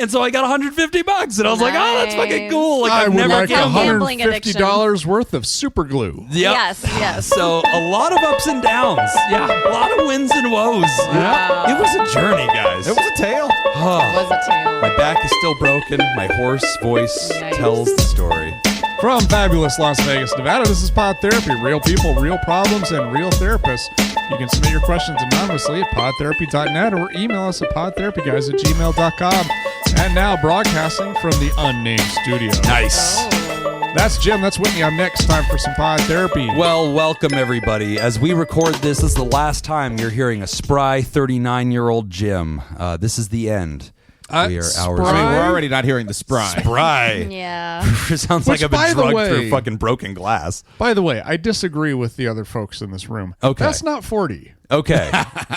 And so I got $150, and I was like, oh, that's fucking cool. Like, I I've would never like gambling $150 worth of super glue. Yep. Yes. So a lot of ups and downs. Yeah, a lot of wins and woes. Yeah. It was a journey, guys. It was a tale. Oh, Was a tale. my back is still broken. My hoarse voice tells the story. From fabulous Las Vegas, Nevada, this is Pod Therapy. Real people, real problems, and real therapists. You can submit your questions anonymously at podtherapy.net or email us at podtherapyguys@gmail.com. And now broadcasting from the unnamed studio. Nice. That's Jim. That's Whitney. I'm next. Time for some Pod Therapy. Well, welcome, everybody. As we record this is the last time you're hearing a spry 39-year-old Jim. This is the end. We are hours I mean, Spry? we're already not hearing the spry. Spry. Yeah. It sounds Which, like I've by been the drugged way- through fucking broken glass. By the way, I disagree with the other folks in this room. Okay. That's not 40. Okay.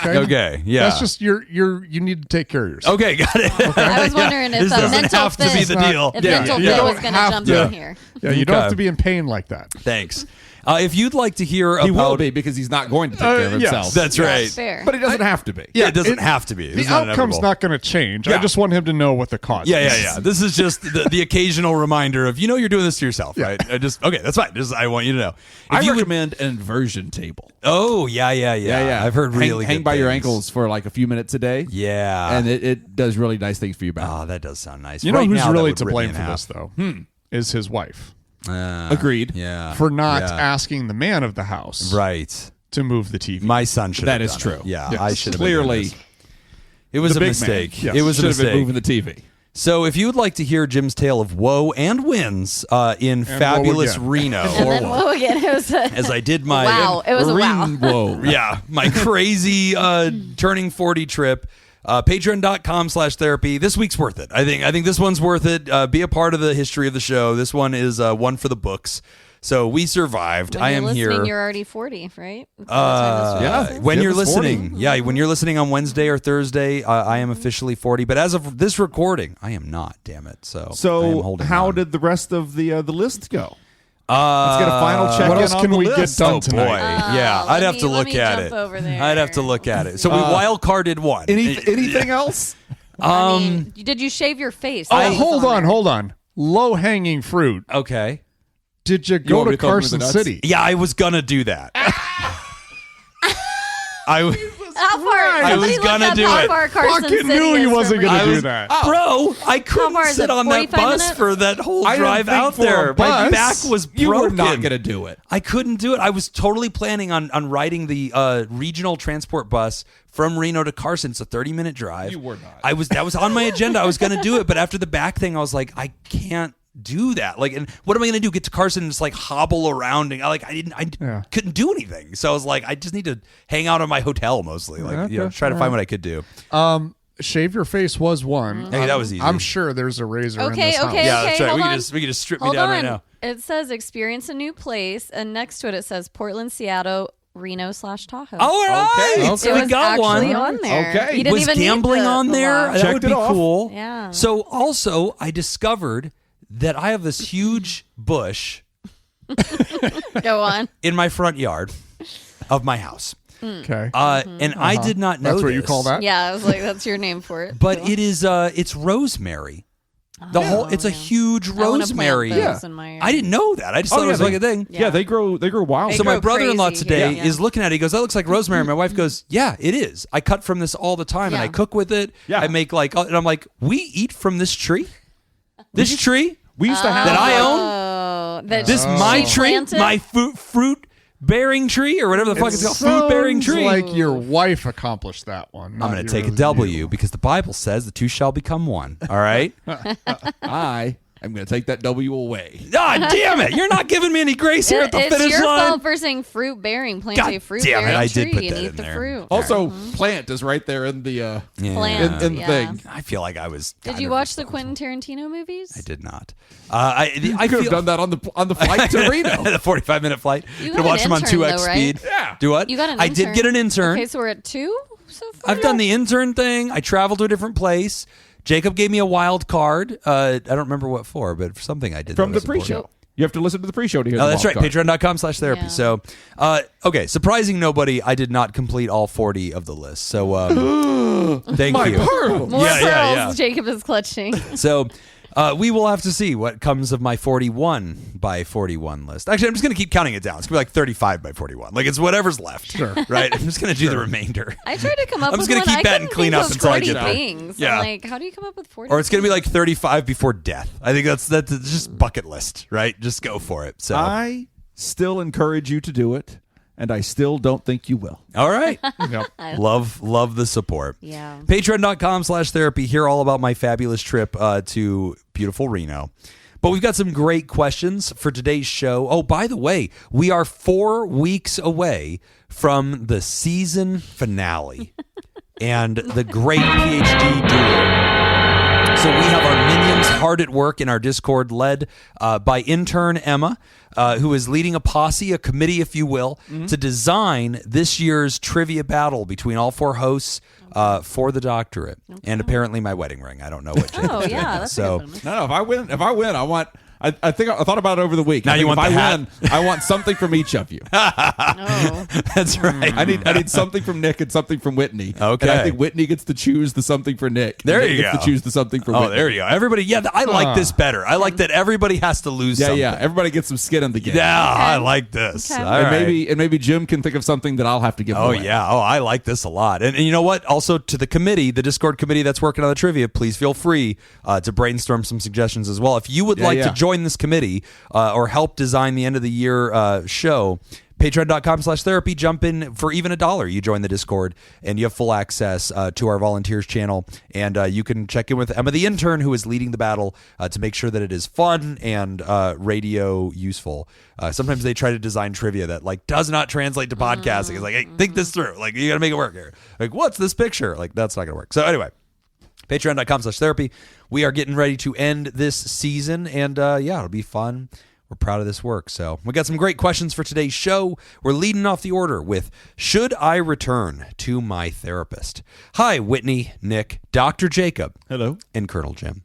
Okay. Yeah. That's just you need to take care of yourself. Okay, got it. I was wondering if This a doesn't mental have to be fit, the deal. if Yeah. mental You fit don't was going to have jump to. in here. Yeah, you don't Okay. have to be in pain like that. Thanks. If you'd like to hear He will about... be because he's not going to take care of yes. himself. That's right. Fair. But he doesn't have to be. Yeah, it doesn't have to be. The It's not outcome's inevitable. not going to change. I Yeah. just want him to know what the cause Yeah, is. yeah, yeah. This is just the occasional reminder of, you're doing this to yourself, right? Okay, that's fine. I want you to know. If I you would- recommend an inversion table. Oh, yeah. I've heard really hang good by your things. ankles for like a few minutes a day. Yeah. And it does really nice things for your back. Oh, that does sound nice. You know Right who's now, that really would to rip me blame in for half. this, though? Is his wife. Agreed. Yeah. For not Yeah. asking the man of the house Right. to move the TV. My son should That have is done true. it. Yeah, Yes. I should have Clearly, been doing this. It was The a big mistake. man. Yes. It was a should have been mistake. moving the TV. So if you would like to hear Jim's tale of woe and wins in fabulous woe again. Reno, And then whoa again. It was a as I did my wow. It was a wow. Whoa. yeah, my crazy turning 40 trip. Patreon.com/therapy. This week's worth it. I think this one's worth it. Be a part of the history of the show. This one is one for the books. So we survived. When I you're am listening, here. You're already 40, right? By the time this yeah. releases? When Jim you're is 40. listening, yeah, when you're listening on Wednesday or Thursday, I am officially 40. But as of this recording, I am not. Damn it! So I am So holding how on. did the rest of the list go? Let's get a final check what in else on can the we get list. done Oh tonight? boy, yeah, I'd have to let look me at jump it. over there. I'd have to look at it. So we wild carded one. Anything else? I mean, did you shave your face? Oh, That was hold on, there. hold on. Low-hanging fruit. Okay. Did you want go me to to throw him in the Carson nuts? City? Yeah, I was gonna do that. How far? I was Somebody look gonna up do how it. far Carson Fucking City knew he is wasn't from gonna Reno. do that. Bro, I couldn't far is sit it, on that 45 bus minutes? for that whole I didn't drive think out for a there. My bus, back was broken. You were not going to do it. I couldn't do it. I was totally planning on riding the regional transport bus from Reno to Carson. It's a 30-minute drive. You were not. That was on my agenda. I was going to do it, but after the back thing, I was like, I can't do that. Like, and what am I going to do? Get to Carson and just like hobble around? And I couldn't do anything. So I was like, I just need to hang out in my hotel mostly. Like, try to find what I could do. Shave your face was one. Hey, that was easy. I'm sure there's a razor in Okay, this house. okay. Yeah, that's right. hold We on. can just strip me Hold down on. right now. It says experience a new place, and next to it says Portland, Seattle, Reno/Tahoe. All right. Okay. So it we was got actually one. on there. Okay. You didn't Was even need gambling the- on the there? log. That Checked would it be off. cool. Yeah. So also, I discovered that I have this huge bush Go on. in my front yard of my house. Okay. And I did not know That's what you this, call that? Yeah, I was like, that's your name for it. But it is it's rosemary. It's a huge I wanna plant rosemary. those in my yard. I didn't know that. I just thought it was like a thing. Yeah, they grow wild. They So my grow brother-in-law crazy today here. is looking at it. He goes, "That looks like rosemary." My wife goes, "Yeah, it is. I cut from this all the time, and Yeah. I cook with it. Yeah. I make and I'm like, we eat from this tree. This tree We used to have that I own. Oh, that This she my tree, planted? my fruit-bearing tree, or whatever the fuck it's called, fruit-bearing Sounds tree. like your wife accomplished that one. I'm going to take a W because the Bible says the two shall become one. All right. I'm going to take that W away. Ah, damn it! You're not giving me any grace here at the it's finish your line. fault for saying fruit bearing. Plant God a fruit damn it, bearing I did tree put and that eat in the there. fruit. Also, plant is right there in the Yeah. Plant. in the Yeah. thing. I feel like I was. Did kind you of watch the responsible. Quentin Tarantino movies? I did not. I I could have done that on the flight to Reno. the 45-minute flight. You Could got watch an them on intern, 2x though, right? speed. Yeah. Do what? You got an I intern. did get an intern. Okay, so we're at 2 so far? I've done the intern thing. I traveled to a different place. Jacob gave me a wild card. I don't remember what for, but for something I did From that the was important. pre-show. You have to listen to the pre-show to hear Oh, the that's right. wild card. Patreon.com/therapy. Yeah. So, okay. Surprising nobody, I did not complete all 40 of the list. So, thank you. More pearls Yeah. Jacob is clutching. So, we will have to see what comes of my 41 by 41 list. Actually, I'm just going to keep counting it down. It's going to be like 35 by 41. Like, it's whatever's left. Sure. Right? I'm just going to do the remainder. I tried to come up I'm with just gonna one. keep I that and couldn't clean think up of until I 40 get there. things. Yeah. I'm like, how do you come up with 40 Or it's going to be things? like 35 before death. I think that's just bucket list, right? Just go for it. So, I still encourage you to do it, and I still don't think you will. all right. Yep. Love the support. Yeah. Patreon.com/therapy. Hear all about my fabulous trip to beautiful Reno. But we've got some great questions for today's show. Oh, by the way, we are 4 weeks away from the season finale and the great PhD duo. So we have our minions hard at work in our Discord, led by intern Emma, who is leading a posse, a committee, if you will, to design this year's trivia battle between all 4 hosts for the doctorate, and apparently my wedding ring. I don't know what. Oh, yeah. That's So- a good one. No, if I win, I want. I think I thought about it over the week. Now I you think want if the I hat? win, I want something from each of you. Oh. That's right. I need something from Nick and something from Whitney. Okay. And I think Whitney gets to choose the something for Nick. There and you Nick gets go. to choose the something for Oh, Whitney. there you go. Everybody, yeah, I like this better. I like that everybody has to lose Yeah, something. yeah. Everybody gets some skin in the game. Yeah, I like this. Okay. All And right. maybe Jim can think of something that I'll have to give Oh, away. yeah. Oh, I like this a lot. And you know what? Also, to the committee, the Discord committee that's working on the trivia, please feel free to brainstorm some suggestions as well. If you would like to join this committee or help design the end of the year show, patreon.com/therapy. Jump in for even $1. You join the Discord and you have full access to our volunteers channel. And you can check in with Emma, the intern, who is leading the battle to make sure that it is fun and radio useful. Sometimes they try to design trivia that like does not translate to podcasting. It's like, hey, think this through. Like, you got to make it work here. Like, what's this picture? Like, that's not going to work. So anyway, patreon.com/therapy. We are getting ready to end this season. And yeah, it'll be fun. We're proud of this work. So we got some great questions for today's show. We're leading off the order with, should I return to my therapist? Hi, Whitney, Nick, Dr. Jacob. Hello. And Colonel Jim.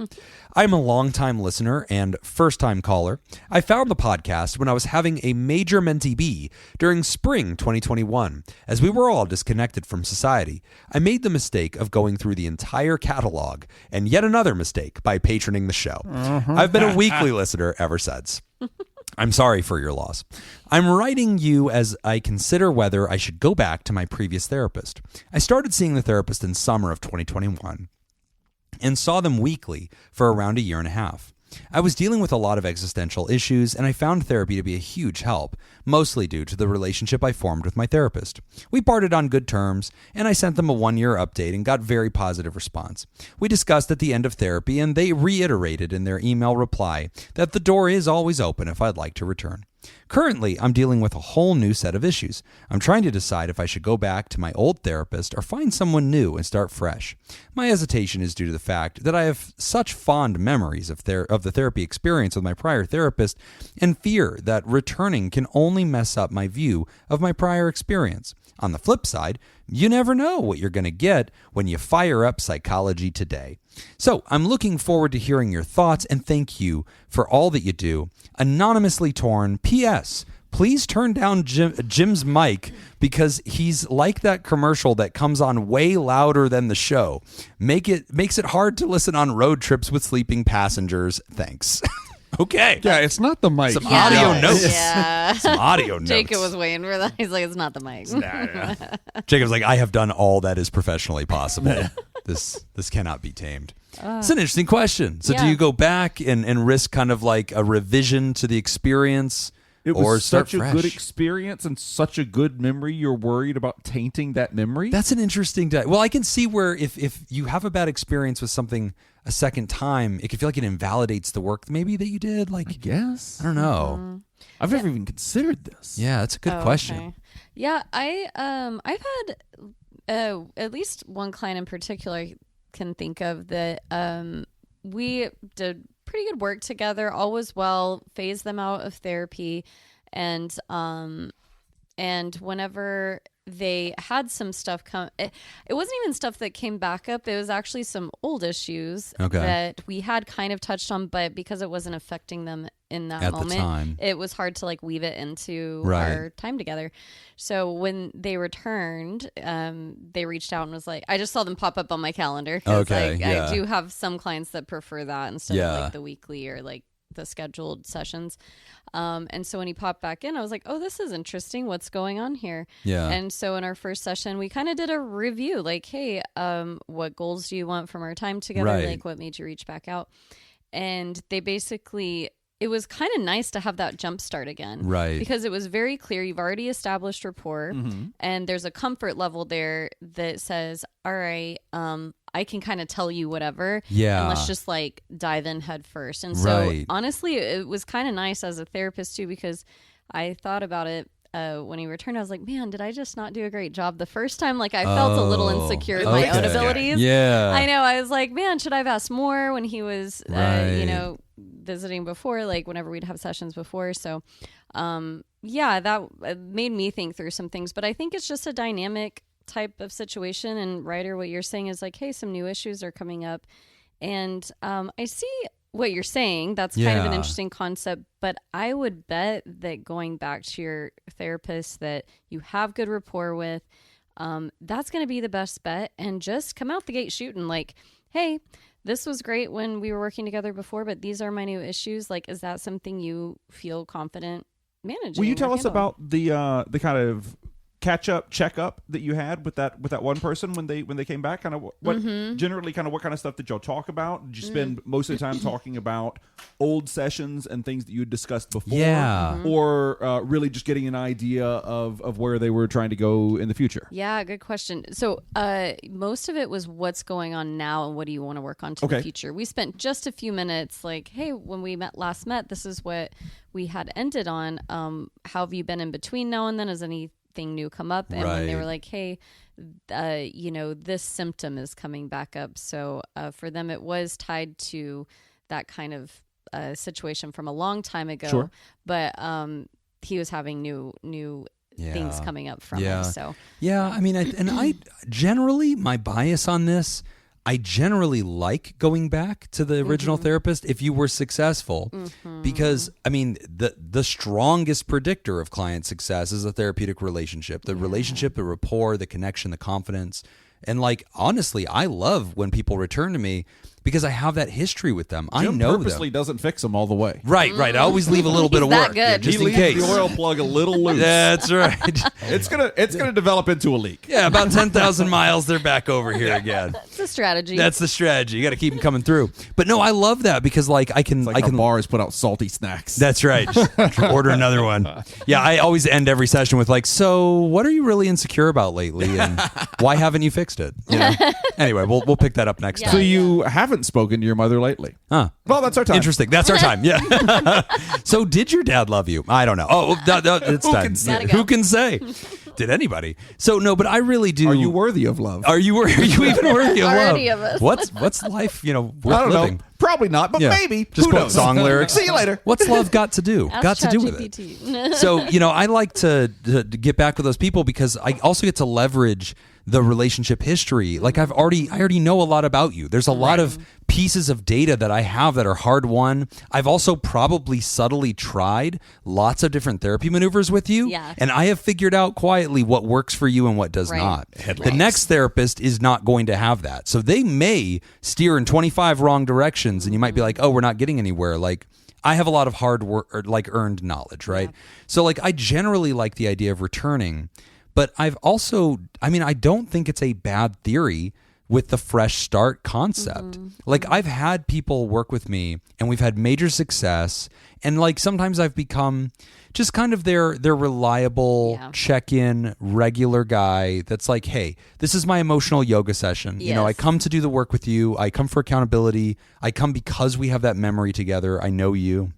I'm a longtime listener and first-time caller. I found the podcast when I was having a major mentee bee during spring 2021, as we were all disconnected from society. I made the mistake of going through the entire catalog, and yet another mistake by patroning the show. I've been a weekly listener ever since. I'm sorry for your loss. I'm writing you as I consider whether I should go back to my previous therapist. I started seeing the therapist in summer of 2021 and saw them weekly for around a year and a half. I was dealing with a lot of existential issues, and I found therapy to be a huge help, mostly due to the relationship I formed with my therapist. We parted on good terms, and I sent them a 1-year update and got very positive response. We discussed at the end of therapy, and they reiterated in their email reply that the door is always open if I'd like to return. Currently, I'm dealing with a whole new set of issues. I'm trying to decide if I should go back to my old therapist or find someone new and start fresh. My hesitation is due to the fact that I have such fond memories of the therapy experience with my prior therapist and fear that returning can only mess up my view of my prior experience. On the flip side, you never know what you're going to get when you fire up Psychology Today. So I'm looking forward to hearing your thoughts, and thank you for all that you do. Anonymously torn. P.S. Please turn down Jim's mic because he's like that commercial that comes on way louder than the show. Makes it hard to listen on road trips with sleeping passengers. Thanks. Okay. Yeah, it's not the mic. Some audio notes. Yeah. Some audio notes. Jacob was waiting for that. He's like, it's not the mic. Jacob's like, I have done all that is professionally possible. This cannot be tamed. It's an interesting question. So do Yeah. you go back and risk kind of like a revision to the experience? It or was start such a fresh? good experience and such a good memory. You're worried about tainting that memory? That's an interesting. Well, I can see where if you have a bad experience with something a second time, it can feel like it invalidates the work maybe that you did. Like, I guess. I don't know. I've never even considered this. Yeah, that's a good question. Okay. Yeah, I've had at least one client in particular I can think of that we did pretty good work together. All was well. Phased them out of therapy, and whenever they had some stuff come. It wasn't even stuff that came back up. It was actually some old issues that we had kind of touched on, but because it wasn't affecting them in that At moment, the time. it was hard to like weave it into Right. our time together. So when they returned, they reached out and was like, I just saw them pop up on my calendar. 'Cause, Okay, like, yeah. I do have some clients that prefer that instead Yeah. of like the weekly or like the scheduled sessions. And so when he popped back in, I was like, oh, this is interesting. What's going on here? Yeah. And so in our first session, we kind of did a review, like, hey, what goals do you want from our time together? Right. Like, what made you reach back out? And they basically, it was kind of nice to have that jump start again. Right. Because it was very clear you've already established rapport, and there's a comfort level there that says, all right, I can kind of tell you whatever. Yeah. And let's just like dive in head first. And so Right. honestly, it was kind of nice as a therapist too, because I thought about it when he returned. I was like, man, did I just not do a great job the first time? Like I felt a little insecure with my own okay. abilities. Yeah. I know. I was like, man, should I have asked more when he was, Right. visiting before, like whenever we'd have sessions before. So, that made me think through some things, but I think it's just a dynamic type of situation. And Ryder, what you're saying is like, hey, some new issues are coming up. And I see what you're saying. That's kind of an Yeah. interesting concept, but I would bet that going back to your therapist that you have good rapport with, that's going to be the best bet. And just come out the gate shooting like, hey, this was great when we were working together before, but these are my new issues. Like, is that something you feel confident managing? Will you or tell us handling? about the kind of catch up, check up that you had with that one person when they came back? Kind of what generally kind of what kind of stuff did y'all talk about? Did you spend most of the time talking about old sessions and things that you had discussed before? Yeah. Or really just getting an idea of where they were trying to go in the future? Yeah, good question. So most of it was what's going on now and what do you want to work on to the future. We spent just a few minutes like, hey, when we last met, this is what we had ended on. How have you been in between now and then? Has anything new come up? And when they were like, hey, this symptom is coming back up. So for them, it was tied to that kind of situation from a long time ago. Sure. But he was having new things coming up from it. So Yeah, I mean, I generally, my bias on this, I generally like going back to the original therapist if you were successful, because I mean, the strongest predictor of client success is a therapeutic relationship, the relationship, the rapport, the connection, the confidence. And like, honestly, I love when people return to me because I have that history with them. I Jim know purposely them. doesn't fix them all the way. Right. I always leave a little bit of He's that work good. just He in leaves case. the oil plug a little loose. That's right. It's gonna develop into a leak. Yeah, about 10,000 miles, they're back over here again. it's a strategy. That's the strategy. You got to keep them coming through. But no, I love that because like I can, Like I can. our bars put out salty snacks. That's right. Just order another one. Yeah, I always end every session with like, so what are you really insecure about lately, and why haven't you fixed it? You know? Anyway, we'll pick that up next Yeah. So time. you haven't spoken to your mother lately? Huh. Well, that's our time. Interesting. That's our time. Yeah. So did your dad love you? I don't know. Oh, it's Who time. can say? Gotta go. Who can say? Did anybody? So no, but I really do. Are you worthy of love? Are you even worthy of Are love? any of us? What's life? Worth I don't living. know. Probably not, but Yeah. maybe. Just Who quote knows? song lyrics. See you later. What's love got to do? Ask got to do with it. ChatGPT. So, I like to get back with those people because I also get to leverage the relationship history. Like I already know a lot about you. There's a lot of pieces of data that I have that are hard won. I've also probably subtly tried lots of different therapy maneuvers with you. Yeah. And I have figured out quietly what works for you and what does Right. not. The next therapist is not going to have that. So they may steer in 25 wrong directions and you might be like, oh, we're not getting anywhere. Like, I have a lot of hard work, or like earned knowledge, right? So like I generally like the idea of returning, but I don't think it's a bad theory with the fresh start concept. Like I've had people work with me and we've had major success, and like sometimes I've become just kind of their reliable check-in regular guy that's like, hey, this is my emotional yoga session. I Yes. come to do the work with you. I come for accountability. I come because we have that memory together. I know you.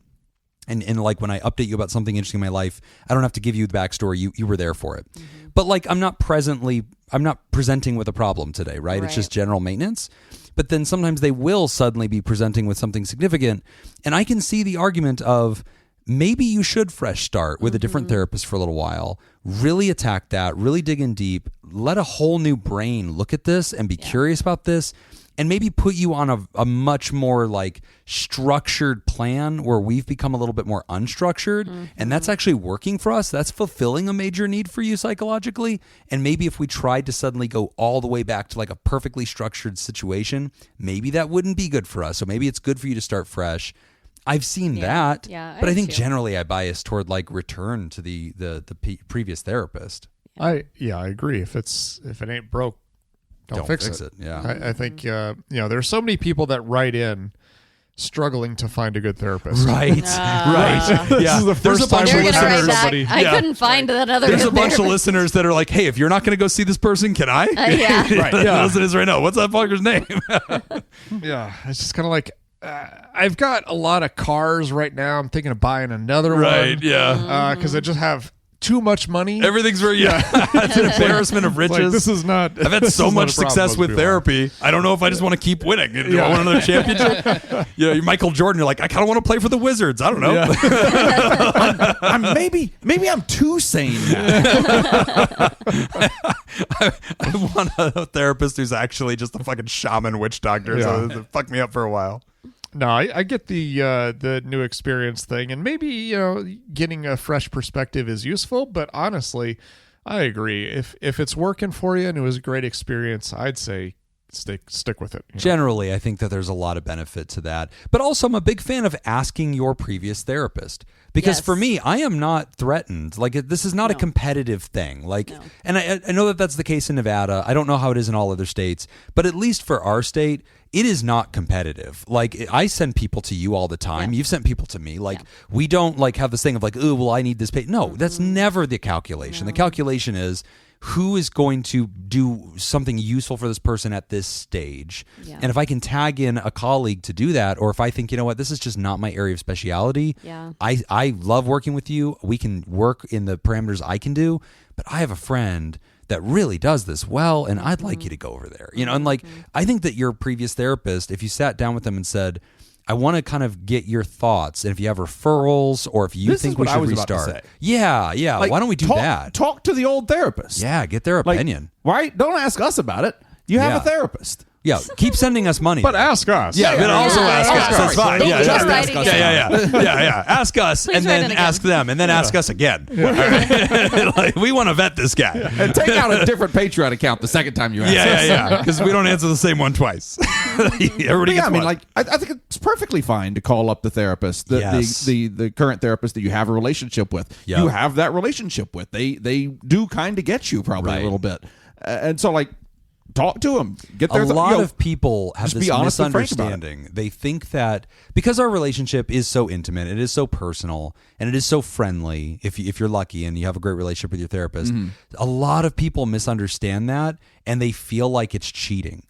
And like when I update you about something interesting in my life, I don't have to give you the backstory. You were there for it. But like I'm not presenting with a problem today, right? It's just general maintenance. But then sometimes they will suddenly be presenting with something significant. And I can see the argument of maybe you should fresh start with a different therapist for a little while. Really attack that, really dig in deep, let a whole new brain look at this and be curious about this, and maybe put you on a much more like structured plan where we've become a little bit more unstructured. And that's actually working for us. That's fulfilling a major need for you psychologically. And maybe if we tried to suddenly go all the way back to like a perfectly structured situation, maybe that wouldn't be good for us. So maybe it's good for you to start fresh. I've seen that, but I think generally I bias toward like return to the previous therapist. I agree. If it ain't broke, don't fix it. Yeah, I think there's so many people that write in struggling to find a good therapist. Right. Yeah. This is the first time You're we're gonna write back, somebody. I couldn't find that other. There's a good bunch of therapist. listeners that are like, "Hey, if you're not going to go see this person, can I?" Yeah. Right. Yeah. Listen to this right now. What's that fucker's name? Yeah. It's just kind of like I've got a lot of cars right now. I'm thinking of buying another Right. one. Yeah. Because I just have too much money. Everything's very it's an embarrassment of riches. Like, this is not. I've had so much success with therapy. I don't know if I just want to keep winning. Do I want another championship? You're Michael Jordan. You're like, I kind of want to play for the Wizards. I don't know. Maybe I'm too sane now. I want a therapist who's actually just a fucking shaman witch doctor. So it fucked me up for a while. No, I get the new experience thing, and maybe getting a fresh perspective is useful. But honestly, I agree. If it's working for you and it was a great experience, I'd say stick with it. Generally, I think that there's a lot of benefit to that. But also, I'm a big fan of asking your previous therapist. Because for me, I am not threatened. Like, this is not a competitive thing. Like, and I know that that's the case in Nevada. I don't know how it is in all other states. But at least for our state, it is not competitive. Like, I send people to you all the time. You've sent people to me. Like, we don't like have this thing of like, oh, well, I need this pay. No, that's never the calculation. The calculation is who is going to do something useful for this person at this stage. Yeah. And if I can tag in a colleague to do that, or if I think, you know what, this is just not my area of speciality. Yeah. I love working with you. We can work in the parameters I can do, but I have a friend that really does this well, and I'd like you to go over there. And like, I think that your previous therapist, if you sat down with them and said, I want to kind of get your thoughts, and if you have referrals or if you think we should restart. Yeah. Like, why don't we do that? Talk to the old therapist. Yeah, get their opinion. Right? Don't ask us about it. You have a therapist. Yeah, keep sending us money. But ask us. Yeah, but also ask us. That's fine. Yeah. Ask us, and then ask them, and then ask us again. Right? Like, we want to vet this guy. And take out a different Patreon account the second time you ask us. Yeah. Because we don't answer the same one twice. Everybody gets one. I think it's perfectly fine to call up the therapist, the current therapist that you have a relationship with. Yep. You have that relationship with. They do kind of get you probably a little bit. And so, like, talk to them. Get their a lot of people have this misunderstanding. They think that because our relationship is so intimate, it is so personal, and it is so friendly, if you're lucky and you have a great relationship with your therapist, a lot of people misunderstand that, and they feel like it's cheating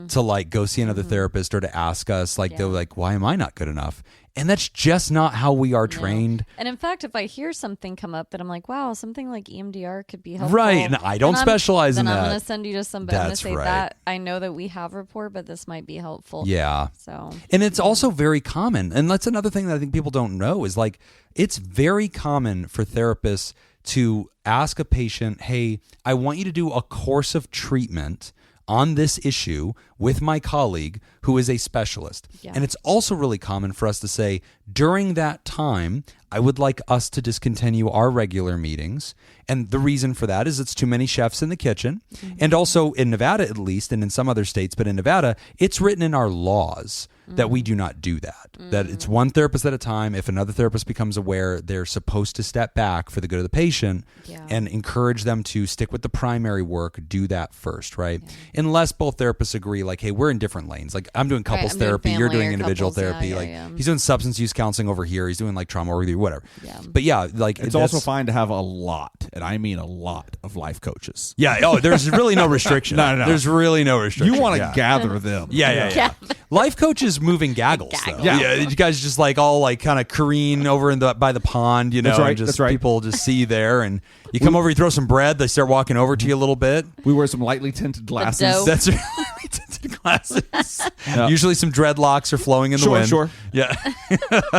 to like go see another therapist or to ask us. Like, they're like, why am I not good enough? And that's just not how we are trained. And in fact, if I hear something come up that I'm like, wow, something like EMDR could be helpful. Right. And I don't specialize in that. Then I'm going to send you to somebody. I'm going to say right. that. I know that we have rapport, but this might be helpful. Yeah. So. And it's also very common. And that's another thing that I think people don't know is like, it's very common for therapists to ask a patient, hey, I want you to do a course of treatment on this issue with my colleague who is a specialist. Yeah. And it's also really common for us to say, during that time, I would like us to discontinue our regular meetings. And the reason for that is it's too many chefs in the kitchen. And also in Nevada, at least, and in some other states, but in Nevada, it's written in our laws that we do not do that. That it's one therapist at a time. If another therapist becomes aware, they're supposed to step back for the good of the patient and encourage them to stick with the primary work, do that first, right? Yeah. Unless both therapists agree, like, hey, we're in different lanes. Like, I'm doing couples therapy, you're doing individual therapy. He's doing substance use counseling over here, he's doing like trauma review, whatever. Yeah. But yeah, like it's also fine to have a lot, and I mean a lot, of life coaches. Yeah. Oh, there's really no restriction. No. There's really no restriction. You want to gather them. Yeah. Life coaches moving gaggles, though. Yeah. You guys just like all like kind of careen over by the pond, you know. That's right. And just people just see you there, and you come over, you throw some bread, they start walking over to you a little bit. We wear some lightly tinted glasses. That's lightly tinted glasses. sunglasses. Usually some dreadlocks are flowing in the wind. Sure. Yeah.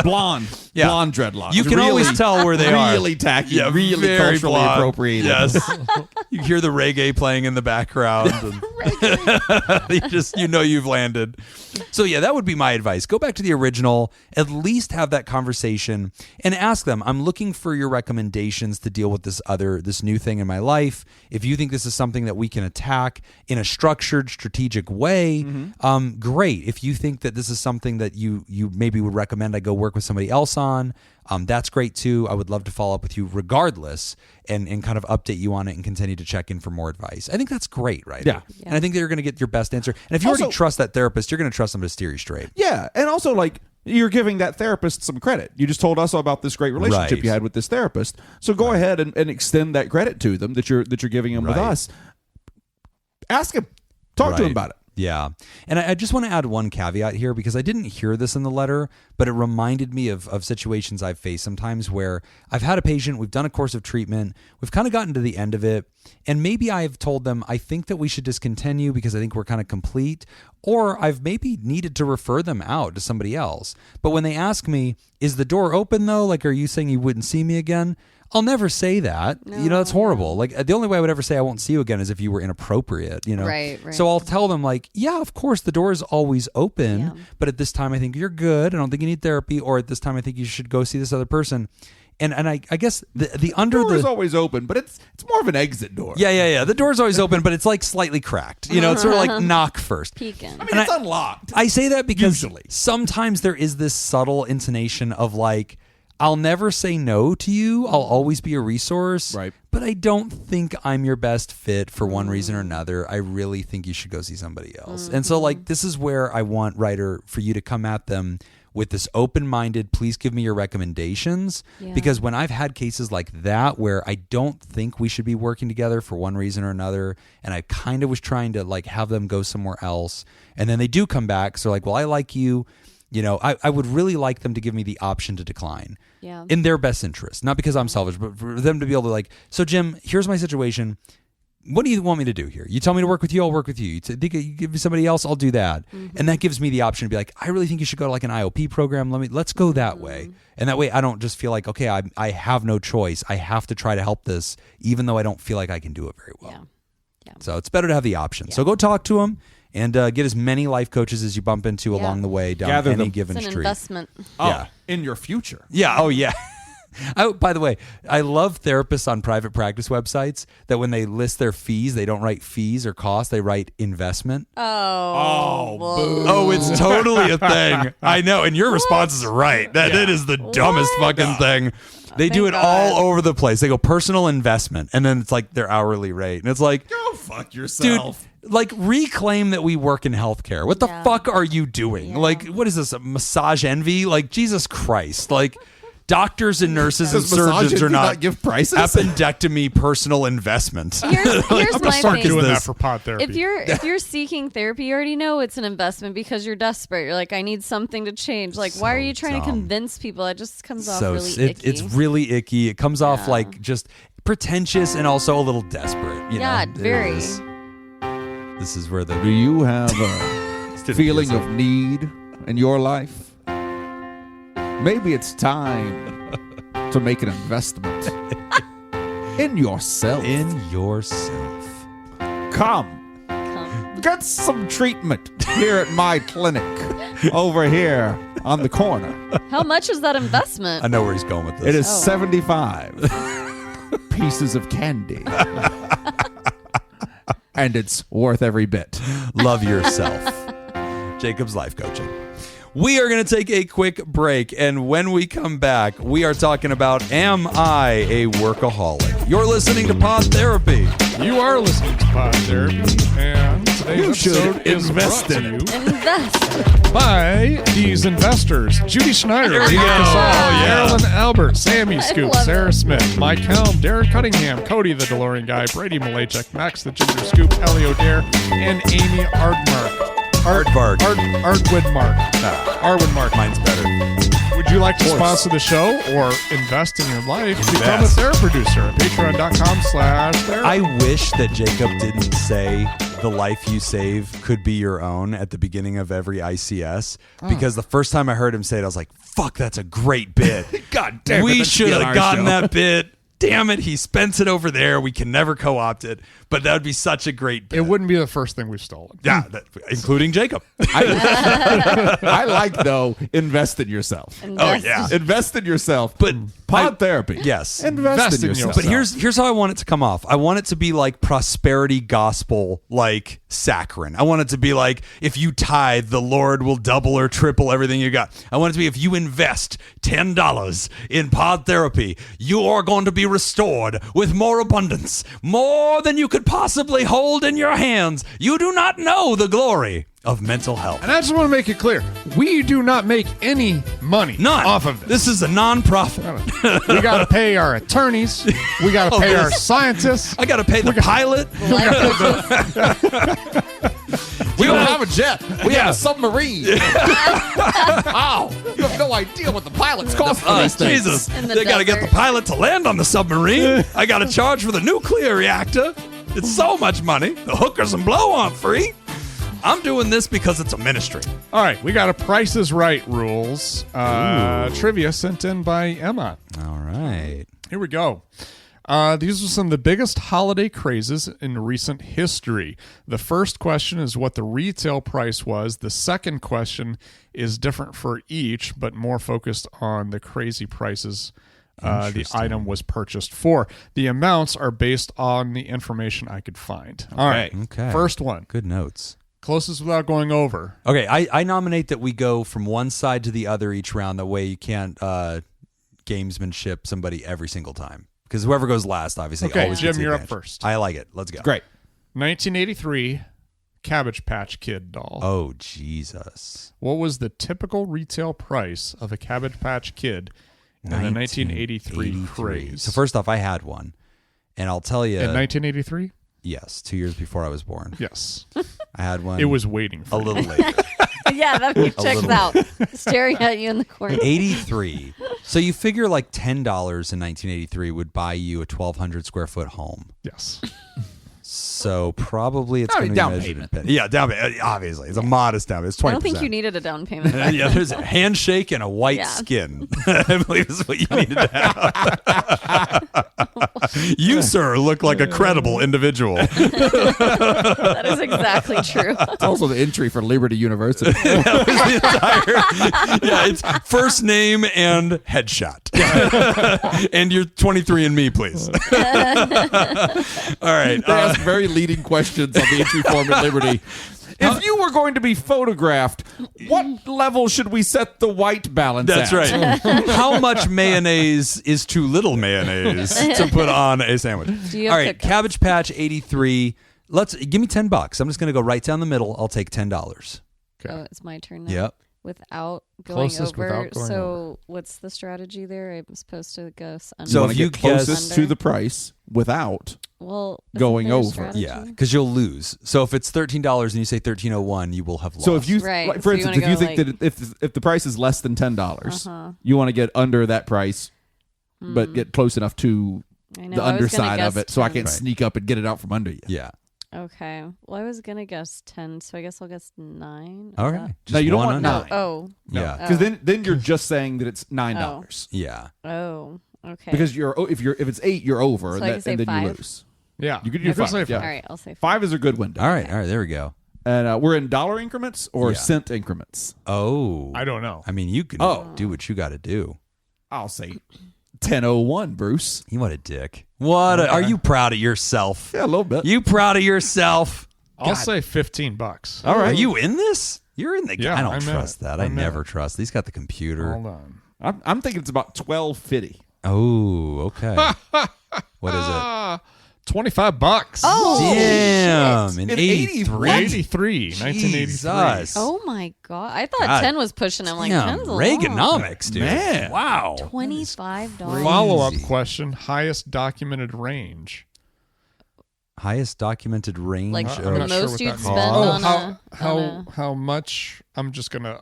Blonde dreadlocks. You can always tell where they are. Really tacky. Yeah, really very culturally blonde. appropriated. Yes. You hear the reggae playing in the background. And you've landed. So yeah, that would be my advice. Go back to the original. At least have that conversation and ask them, I'm looking for your recommendations to deal with this new thing in my life. If you think this is something that we can attack in a structured, strategic way, great. If you think that this is something that you maybe would recommend I go work with somebody else on, that's great too. I would love to follow up with you regardless and kind of update you on it and continue to check in for more advice. I think that's great, right? Yeah. And I think that you're going to get your best answer. And if you already trust that therapist, you're going to trust them to steer you straight. Yeah. And also, like, you're giving that therapist some credit. You just told us about this great relationship you had with this therapist. So go ahead and extend that credit to them that you're giving them with us. Ask him. Talk to him about it. Yeah. And I just want to add one caveat here because I didn't hear this in the letter, but it reminded me of situations I've faced sometimes where I've had a patient, we've done a course of treatment, we've kind of gotten to the end of it, and maybe I've told them, I think that we should discontinue because I think we're kind of complete, or I've maybe needed to refer them out to somebody else. But when they ask me, is the door open though? Like, are you saying you wouldn't see me again? I'll never say that. No, that's horrible. Like, the only way I would ever say I won't see you again is if you were inappropriate, Right. So I'll tell them, like, yeah, of course, the door is always open, but at this time I think you're good. I don't think you need therapy, or at this time I think you should go see this other person. And I guess the door is always open, but it's more of an exit door. Yeah. The door's always open, but it's like slightly cracked. It's sort of like knock first. Peeking. I mean, it's unlocked. I say that because usually sometimes there is this subtle intonation of like, I'll never say no to you. I'll always be a resource. Right. But I don't think I'm your best fit for one reason or another. I really think you should go see somebody else. And so, like, this is where I want, Ryder, for you to come at them with this open-minded, please give me your recommendations. Yeah. Because when I've had cases like that where I don't think we should be working together for one reason or another, and I kind of was trying to, like, have them go somewhere else, and then they do come back, so like, well, I like you. I would really like them to give me the option to decline in their best interest. Not because I'm selfish, but for them to be able to like, so Jim, here's my situation. What do you want me to do here? You tell me to work with you, I'll work with you. You think you give me somebody else, I'll do that. And that gives me the option to be like, I really think you should go to like an IOP program. Let's go that way. And that way I don't just feel like, okay, I have no choice. I have to try to help this, even though I don't feel like I can do it very well. Yeah. So it's better to have the option. So go talk to them. And get as many life coaches as you bump into along the way down any given it's an street. Investment. In your future. Yeah. Oh, yeah. By the way, I love therapists on private practice websites that when they list their fees, they don't write fees or costs. They write investment. Oh, it's totally a thing. I know. And your responses are right. That is the dumbest fucking thing. They do it all over the place. They go personal investment, and then it's like their hourly rate. And it's like, go fuck yourself. Dude, like, reclaim that we work in healthcare. What the fuck are you doing? Like, what is this, a massage envy? Like, Jesus Christ. Like, doctors and nurses and surgeons are not give prices. Appendectomy personal investment. Here's I'm gonna start thing. doing that for pod therapy. If you're seeking therapy, you already know it's an investment because you're desperate. You're like, I need something to change. Like, why are you trying to convince people? It just comes off really icky. It's really icky. It comes off like just pretentious and also a little desperate. You know? Very. This is where Do you have a feeling of need in your life? Maybe it's time to make an investment in yourself. Come. Get some treatment here at my clinic over here on the corner. How much is that investment? I know where he's going with this. It is 75 pieces of candy. And it's worth every bit. Love yourself. Jacob's Life Coaching. We are going to take a quick break, and when we come back, we are talking about, am I a workaholic? You're listening to Pod Therapy. You are listening to Pod Therapy, and today's episode is brought to you Invest. by these investors: Judy Schneider, Leah Casal, Marilyn Albert, Sammy Scoop, Sarah Smith, Mike Helm, Derek Cunningham, Cody the DeLorean Guy, Brady Malachek, Max the Ginger Scoop, Ellie O'Dare, and Amy Ardmark. Ardwoodmark. Ardwoodmark. Mine's better. Would you like to sponsor the show or invest in your life? Become a therapy producer at patreon.com/therapy. I wish that Jacob didn't say the life you save could be your own at the beginning of every ICS because the first time I heard him say it, I was like, fuck, that's a great bit. God damn it. We that should should be on have our gotten show. that bit. Damn it, he spends it over there. We can never co-opt it, but that would be such a great bit. It wouldn't be the first thing we've stolen. Yeah, including Jacob. I like, though, invest in yourself. Oh, yeah. Invest in yourself. But Pod Therapy. Yes. Invest in yourself. But here's how I want it to come off. I want it to be like prosperity gospel, like saccharin. I want it to be like, if you tithe, the Lord will double or triple everything you got. I want it to be, if you invest $10 in Pod Therapy, you are going to be restored with more abundance, more than you could possibly hold in your hands. You do not know the glory of mental health. And I just want to make it clear, we do not make any money None. off of this. This is a non-profit. We got to pay our attorneys. We got to pay our scientists. I got to pay the pilot. We don't have a jet. We have a submarine. Wow. You have no idea what the pilots cost for these things. Jesus. In the They got to get the desert. pilot to land on the submarine. I got to charge for the nuclear reactor. It's so much money. The hookers and blow aren't free. I'm doing this because it's a ministry. All right, we got a Price is Right rules trivia sent in by Emma. All right. Here we go. These are some of the biggest holiday crazes in recent history. The first question is what the retail price was. The second question is different for each, but more focused on the crazy prices the item was purchased for. The amounts are based on the information I could find. All right. Okay. First one. Good notes. Closest without going over. Okay, I nominate that we go from one side to the other each round. That way you can't gamesmanship somebody every single time. Because whoever goes last, obviously, Okay, always Jim, gets the you're up advantage. first. I like it. Let's go. Great. 1983 Cabbage Patch Kid doll. Oh, Jesus. What was the typical retail price of a Cabbage Patch Kid in the 1983 craze? So first off, I had one. And I'll tell you. In 1983? Yes, 2 years before I was born. Yes. I had one. It was waiting for a you. little later. Yeah, that checks little. out. Staring at you in the corner. 83. So you figure like $10 in 1983 would buy you a 1,200 square foot home. Yes. So probably it's I going mean, to be down measured in payment. pennies. Yeah, down payment. Obviously, it's a modest down payment. It's 20%. I don't think you needed a down payment. Yeah, there's a handshake and a white Yeah. skin. I believe is what you needed to have. You, sir, look like a credible individual. That is exactly true. It's also the entry for Liberty University. That was the entire. Yeah, it's first name and headshot. And you're 23andMe, please. All right. They ask very leading questions on the entry form at Liberty. If you were going to be photographed, what level should we set the white balance That's at? right. How much mayonnaise is too little mayonnaise to put on a sandwich? Do you All have right, cookbooks? Cabbage Patch 83. Give me $10. I'm just going to go right down the middle. I'll take $10. Oh, it's my turn now. Yep. Without going Closest over. without going so what's the strategy there? I'm supposed to go under. So You want if to you get closest guess- to the price without. well, isn't going there a over. strategy? Yeah, because you'll lose. So if it's $13 and you say $13.01, you will have lost. So if you, Right, like, so for you instance, wanna if you go, think that if the price is less than $10, Uh-huh. you want to get under that price, but get close enough to I know, the I was gonna underside of guess it, so I 10. can't sneak up and get it out from under you. Yeah. Okay. Well, I was gonna guess 10, so I guess I'll guess 9. Is All that- right. No, you don't want under. 9. Oh. Yeah. Because then you're just saying that it's $9. Yeah. Oh. Okay. Because if it's 8, you're over, So I can say and then 5? you lose. Yeah. You could You do 5. say Yeah. all right, I'll say 5. 5 is a good window. All right. There we go. And we're in dollar increments or Yeah. cent increments. Oh. I don't know. I mean, you can do what you got to do. I'll say 10.01, Bruce. You what a dick. Are you proud of yourself? Yeah, a little bit. You proud of yourself? I'll say $15. All right. Are you in this? You're in the. Yeah, I don't I'm in trust it. that. I I'm in never it. trust. He's got the computer. Hold on. I'm thinking it's about $12.50. Oh, okay. What is it? $25. Oh, Damn. In In 83. 1983. Jesus. Oh my god! I thought God. 10 was pushing. I'm like, Damn, 10's a lot. Reaganomics, dude. Man. Wow. $25. Follow-up Crazy. question: highest documented range. Highest documented range. Like of- the I'm not sure most what you'd that spend means. on how a- how much? I'm just gonna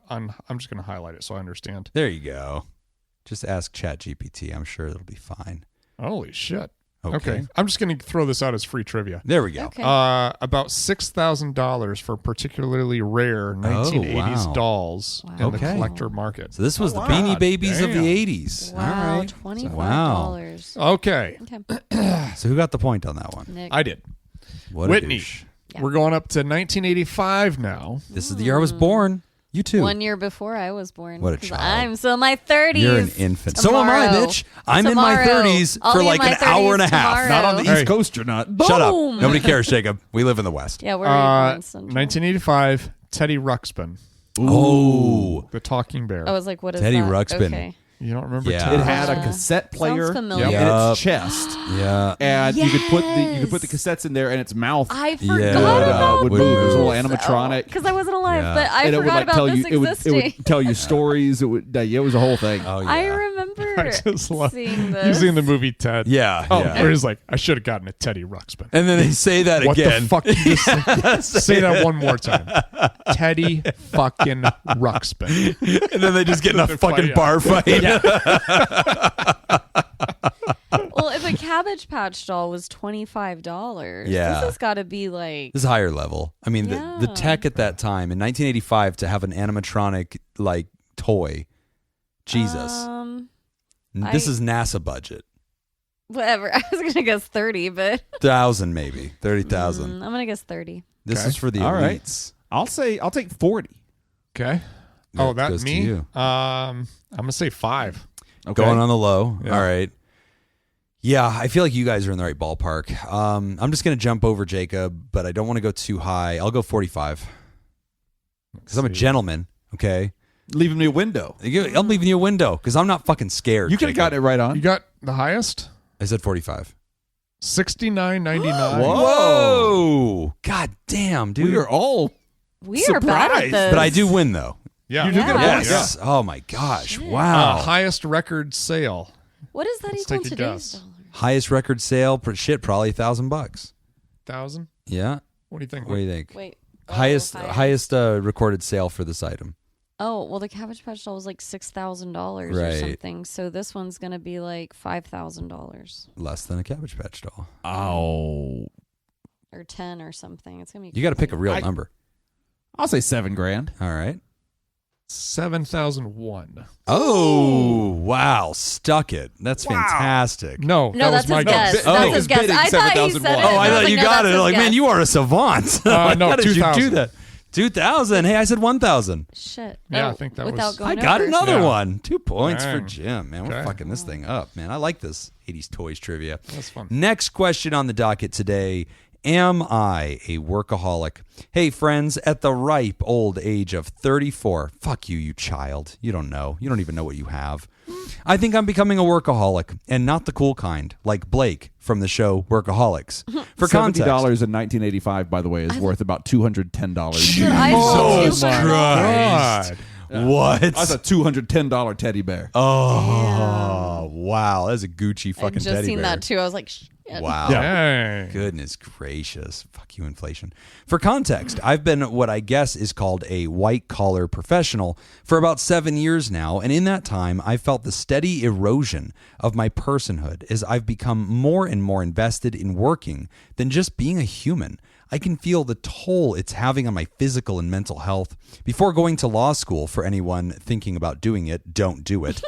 highlight it so I understand. There you go. Just ask ChatGPT. I'm sure it'll be fine. Holy shit! Okay. I'm just going to throw this out as free trivia. There we go. Okay. About $6,000 for particularly rare 1980s wow. dolls in the Okay. collector market. So this was the Beanie Babies of Damn. the 80s. wow, All right. $25. Okay. Okay. So who got the point on that one? Nick. I did. What a Whitney. douche. Yeah. We're going up to 1985 now. This is the year I was born. You too. 1 year before I was born. What a 'Cause child. I'm still in my 30s. You're an infant. So am I, Tomorrow. bitch. I'm in my Tomorrow. 30s I'll for be in like my an hour and a 30s half. tomorrow. Not on the Hey. East Coast, you're not. Shut up. Boom. Nobody cares, Jacob. We live in the West. Yeah, we're in Central. 1985, Teddy Ruxpin, Oh. the talking bear. I was like, what is Teddy that? Ruxpin. Okay. You don't remember Yeah. Teddy It had a Yeah. cassette player Sounds familiar. Yep. in its chest, Yeah. and you could put the Yes. cassettes in there, and its mouth I forgot Yeah. about would this. move. It was a little animatronic. Because I wasn't alive, Yeah. but I and it would forgot like about tell this you it existing. would tell you stories. It would it was a whole thing. Oh, yeah. I remember I just love seeing this. You've seen the movie Ted. Yeah. Oh, yeah. where he's like, I should have gotten a Teddy Ruxpin. And then they say that What again. the fuck? Did you say that one more time. Teddy fucking Ruxpin. And then they just get in a They're fucking fighting. bar fight. Well, if a Cabbage Patch doll was $25, Yeah. this has got to be like This is higher level. I mean, the Yeah. tech at that time in 1985 to have an animatronic like toy. Jesus. This I- is NASA budget. whatever. I was gonna guess 30, but 1,000 maybe. 30,000. I'm gonna guess 30. This Okay. is for the All right. elites. I'll take 40. Okay. That Oh, that goes to me? you. I'm going to say 5. Okay. Going on the low. Yeah. All right. Yeah, I feel like you guys are in the right ballpark. I'm just going to jump over Jacob, but I don't want to go too high. I'll go 45 because I'm a gentleman. Okay, leaving me a window. I'm leaving you a window because I'm not fucking scared. You could have Jacob. gotten it right You on. got the highest? I said 45. $69.99. Whoa! God damn, dude. We are all We are bad at Surprised, this. But I do win though. Yeah. You do get a Yeah. bonus. Yes. Oh my gosh! Wow. Highest record sale. What is that Let's equal take a to today's guess. dollar? Highest record sale. Shit, probably $1,000. 1,000? Yeah. What do you think? What do you think? Wait. Highest recorded sale for this item. Oh, well, the Cabbage Patch doll was like $6,000 Right. or something. So this one's going to be like $5,000 Less than a Cabbage Patch doll. Oh, or 10 or something. It's going to be You got to pick a real I- number. I'll say $7,000. All right. 7,001. Oh, wow. Stuck it. That's fantastic. No, No, that that's was my his guess. guess. That's Oh. his guess. Bidding I thought he said 7,001. it. Oh, I was thought like, you no, got that's it. his Like, man, guess. you are a savant. No, How did you do 2,000. that? 2,000. Hey, I said 1,000. Shit. Yeah, Oh, I think that without was- going I got over. another Yeah. one. 2 points for Dang. Jim, man. We're Okay. fucking this thing up, man. I like this 80s toys trivia. That's fun. Next question on the docket today. Am I a workaholic? Hey, friends, at the ripe old age of 34, fuck you, you child. You don't know. You don't even know what you have. I think I'm becoming a workaholic, and not the cool kind, like Blake from the show Workaholics. For context, $70 in 1985, by the way, is worth about $210. Dude, I Oh, sold you for Christ. What? That's a $210 teddy bear. Oh, wow. That's a Gucci I've fucking just teddy seen bear. that too. I was like, shit. Wow. Dang. Goodness gracious. Fuck you, inflation. For context, I've been what I guess is called a white collar professional for about 7 years now. And in that time, I've felt the steady erosion of my personhood as I've become more and more invested in working than just being a human. I can feel the toll it's having on my physical and mental health. Before going to law school, for anyone thinking about doing it, don't do it.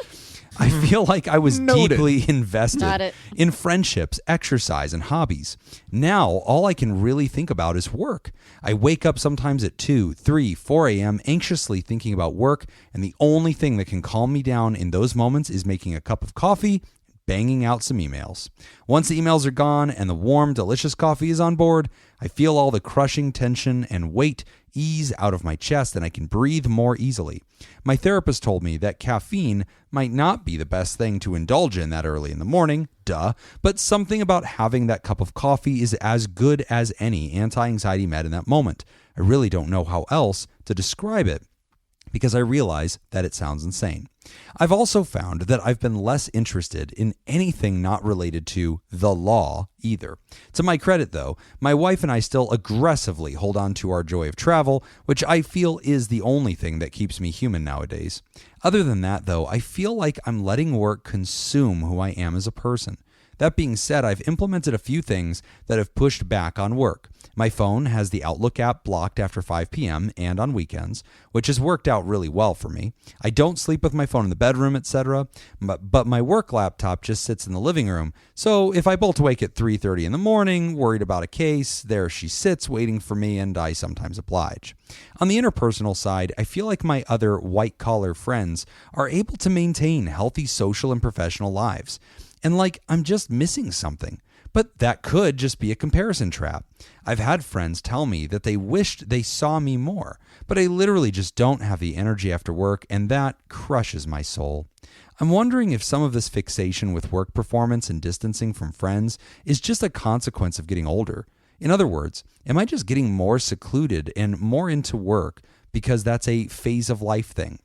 I feel like I was Noted. deeply invested Got it. in friendships, exercise, and hobbies. Now, all I can really think about is work. I wake up sometimes at 2, 3, 4 a.m. anxiously thinking about work, and the only thing that can calm me down in those moments is making a cup of coffee, banging out some emails. Once the emails are gone and the warm, delicious coffee is on board, I feel all the crushing tension and weight ease out of my chest and I can breathe more easily. My therapist told me that caffeine might not be the best thing to indulge in that early in the morning, but something about having that cup of coffee is as good as any anti-anxiety med in that moment. I really don't know how else to describe it, because I realize that it sounds insane. I've also found that I've been less interested in anything not related to the law either. To my credit, though, my wife and I still aggressively hold on to our joy of travel, which I feel is the only thing that keeps me human nowadays. Other than that, though, I feel like I'm letting work consume who I am as a person. That being said, I've implemented a few things that have pushed back on work. My phone has the Outlook app blocked after 5 p.m. and on weekends, which has worked out really well for me. I don't sleep with my phone in the bedroom, etc., but my work laptop just sits in the living room. So if I bolt awake at 3:30 in the morning, worried about a case, there she sits waiting for me, and I sometimes oblige. On the interpersonal side, I feel like my other white-collar friends are able to maintain healthy social and professional lives. And like I'm just missing something. But that could just be a comparison trap. I've had friends tell me that they wished they saw me more, but I literally just don't have the energy after work, and that crushes my soul. I'm wondering if some of this fixation with work performance and distancing from friends is just a consequence of getting older. In other words, am I just getting more secluded and more into work because that's a phase of life thing?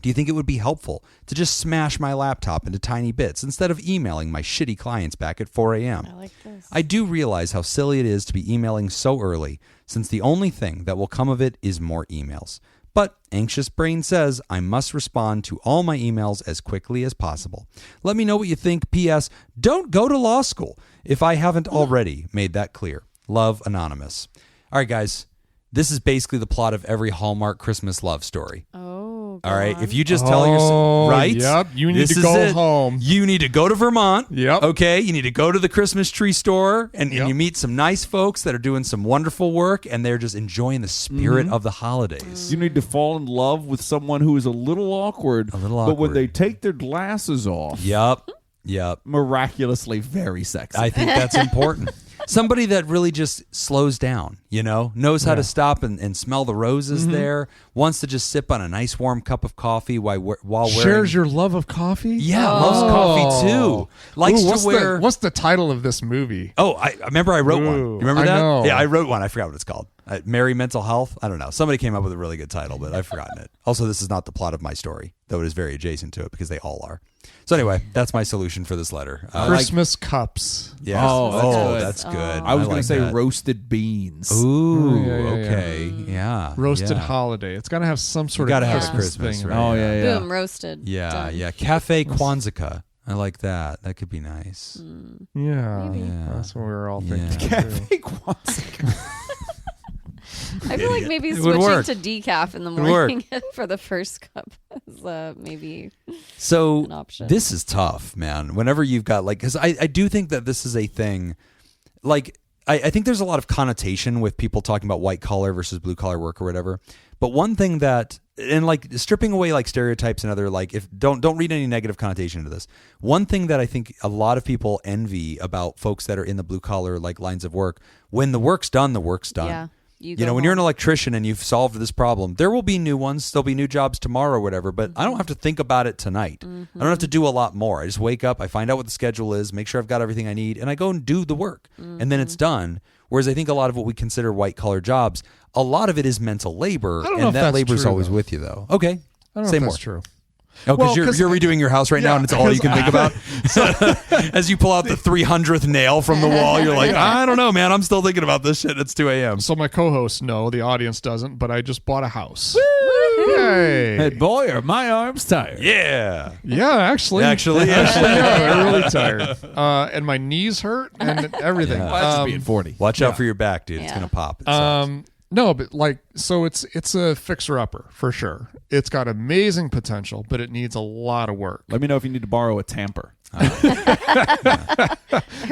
Do you think it would be helpful to just smash my laptop into tiny bits instead of emailing my shitty clients back at 4 a.m.? I like this. I do realize how silly it is to be emailing so early, since the only thing that will come of it is more emails. But Anxious Brain says I must respond to all my emails as quickly as possible. Let me know what you think. P.S. Don't go to law school if I haven't already made that clear. Love, Anonymous. All right, guys. This is basically the plot of every Hallmark Christmas love story. Oh, all right. If you just tell yourself, right? Yep. You need This to is go it. home. You need to go to Vermont. Yep. Okay. You need to go to the Christmas tree store and Yep. you meet some nice folks that are doing some wonderful work and they're just enjoying the spirit of the holidays. You need to fall in love with someone who is a little awkward. But when awkward. they take their glasses off, Yep. miraculously very sexy. I think that's important. Somebody that really just slows down, knows how to stop and smell the roses there, wants to just sip on a nice warm cup of coffee while wearing... Shares your love of coffee? Yeah, loves coffee too. Likes to wear... What's the title of this movie? Oh, I remember I wrote one. You remember I that? know. Yeah, I wrote one. I forgot what it's called. Merry Mental Health? I don't know. Somebody came up with a really good title, but I've forgotten it. Also, this is not the plot of my story, though it is very adjacent to it because they all are. So anyway, that's my solution for this letter. Christmas cups. Yeah. Oh, that's good. I was going like to say that. roasted beans. Ooh, Yeah. okay. Yeah. Roasted yeah. holiday. It's got to have some sort You of gotta have Christmas, Christmas, thing. right? Oh, yeah. Boom, roasted. Yeah, Done. yeah. Cafe Kwanzaa. I like that. That could be nice. Yeah. Maybe. That's what we were all Yeah. thinking. Cafe Kwanzaa. I feel like maybe It would switching work. to decaf in the It would work. morning for the first cup is maybe So an option. this is tough, man. Whenever you've got because I do think that this is a thing. Like I think there's a lot of connotation with people talking about white collar versus blue collar work or whatever. But one thing that and like stripping away like stereotypes and other like if don't read any negative connotation into this. One thing that I think a lot of people envy about folks that are in the blue collar like lines of work, when the work's done, the work's done. Yeah. When you're an electrician and you've solved this problem, there will be new ones. There'll be new jobs tomorrow or whatever, but I don't have to think about it tonight. I don't have to do a lot more. I just wake up, I find out what the schedule is, make sure I've got everything I need, and I go and do the work. And then it's done. Whereas I think a lot of what we consider white collar jobs, a lot of it is mental labor, I don't know and if that that's labor's true, always though. with you, though. Okay. I don't know Say if more. that's true. Oh, because Well, 'cause- you're redoing your house right now, and it's all you can think about. As you pull out the 300th nail from the wall, you're like, I don't know, man. I'm still thinking about this shit. It's 2 a.m. So my co-hosts know, the audience doesn't, but I just bought a house. Yay! Hey, boy, are my arms tired. Yeah. Yeah, actually. Actually, yeah. yeah, they're really tired. And my knees hurt and everything. Yeah. Well, that's just being 40. Watch out for your back, dude. It's Yeah. gonna pop. It sucks. No, but so it's a fixer-upper for sure. It's got amazing potential, but it needs a lot of work. Let me know if you need to borrow a tamper. Or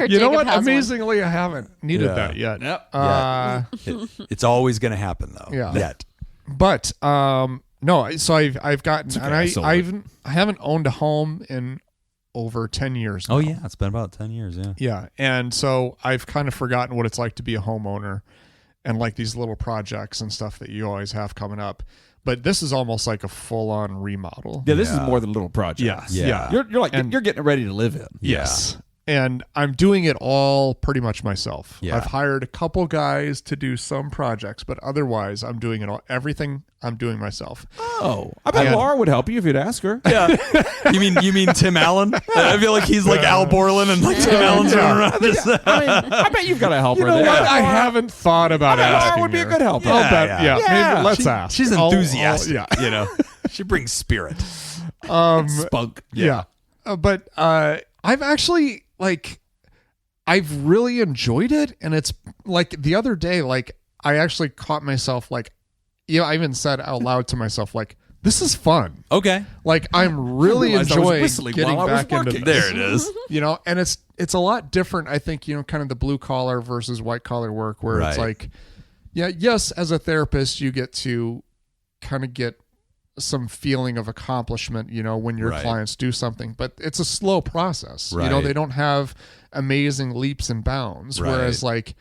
You know Jacob what? has one. Amazingly, I haven't needed Yeah. that yet. Yep. It's always gonna happen though. Yeah. Yet. But no. So I've gotten, okay, and I sold it. I haven't owned a home in over 10 years now. Oh yeah, it's been about 10 years. Yeah. Yeah, and so I've kind of forgotten what it's like to be a homeowner, and like these little projects and stuff that you always have coming up. But this is almost like a full-on remodel. Yeah, this is more than a little project. Yes. Yeah. Yeah. You're like And- you're getting it ready to live in. Yes. And I'm doing it all pretty much myself. Yeah. I've hired a couple guys to do some projects, but otherwise I'm doing it all. Everything I'm doing myself. Oh, I bet And- Laura would help you if you'd ask her. Yeah. you mean Tim Allen? I feel like he's like Al Borland and like Tim Allen's running around. I bet you've got a helper You know there. what? I haven't thought about Laura asking would be a her. good helper. I'll Yeah, bet. yeah. Yeah. Yeah. Maybe let's ask. She's I'll- enthusiastic. yeah. You know, she brings spirit. Spunk. Yeah. But I've actually I've really enjoyed it. And it's like the other day, like I actually caught myself like, I even said out loud to myself, like, this is fun. Okay. Like I'm really enjoying getting while I was back into working. this. There it is. And it's a lot different, I think, kind of the blue collar versus white collar work where it's Right. like, yes, as a therapist, you get to kind of get some feeling of accomplishment, when your Right. clients do something, but it's a slow process. Right. They don't have amazing leaps and bounds. Right. Whereas like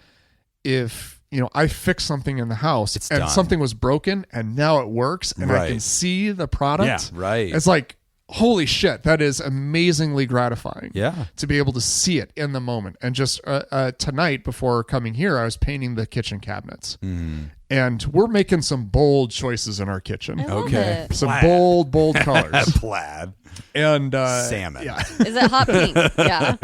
if, I fixed something in the house It's and done. something was broken and now it works and I can Right. see the product. Yeah, right. It's like, holy shit, that is amazingly gratifying. Yeah. To be able to see it in the moment. And just tonight before coming here, I was painting the kitchen cabinets. And we're making some bold choices in our kitchen. I love Okay. it. Some Plaid. bold colors. Plaid. And Salmon. Yeah. Is it hot pink? Yeah.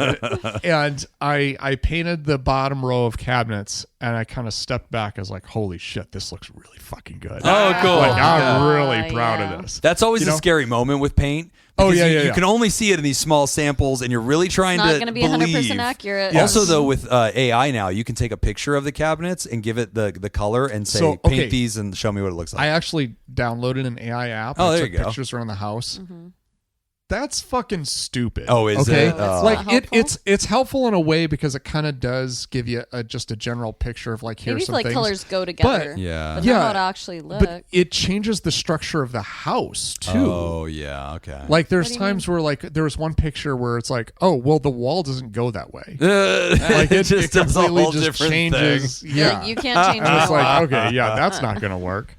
And I painted the bottom row of cabinets and I kind of stepped back. I was like, holy shit, this looks really fucking good. Oh, cool. Like, I'm Yeah. really proud Yeah. of this. That's always You a know? scary moment with paint. Oh, because yeah, you, yeah, you yeah. can only see it in these small samples, and you're really trying Not to going to be believe. 100% accurate. Yes. Also, though, with AI now, you can take a picture of the cabinets and give it the color and say, So, okay. paint these and show me what it looks like. I actually downloaded an AI app. Oh, and there took you go. pictures around the house. Mm-hmm. That's fucking stupid. Oh, is okay? it? Oh. Like That's not helpful? it's helpful in a way because it kind of does give you just a general picture of like here's Maybe some like things. colors go together. But- Yeah. But Yeah. not how it actually look. But it changes the structure of the house too. Oh, yeah. Okay. Like there's What do you times where like there was one picture where it's like, oh well, the wall doesn't go that way. like It just does a completely whole just different changes. thing. Yeah, You can't change and it's the like, wall. okay, yeah, that's not going to work.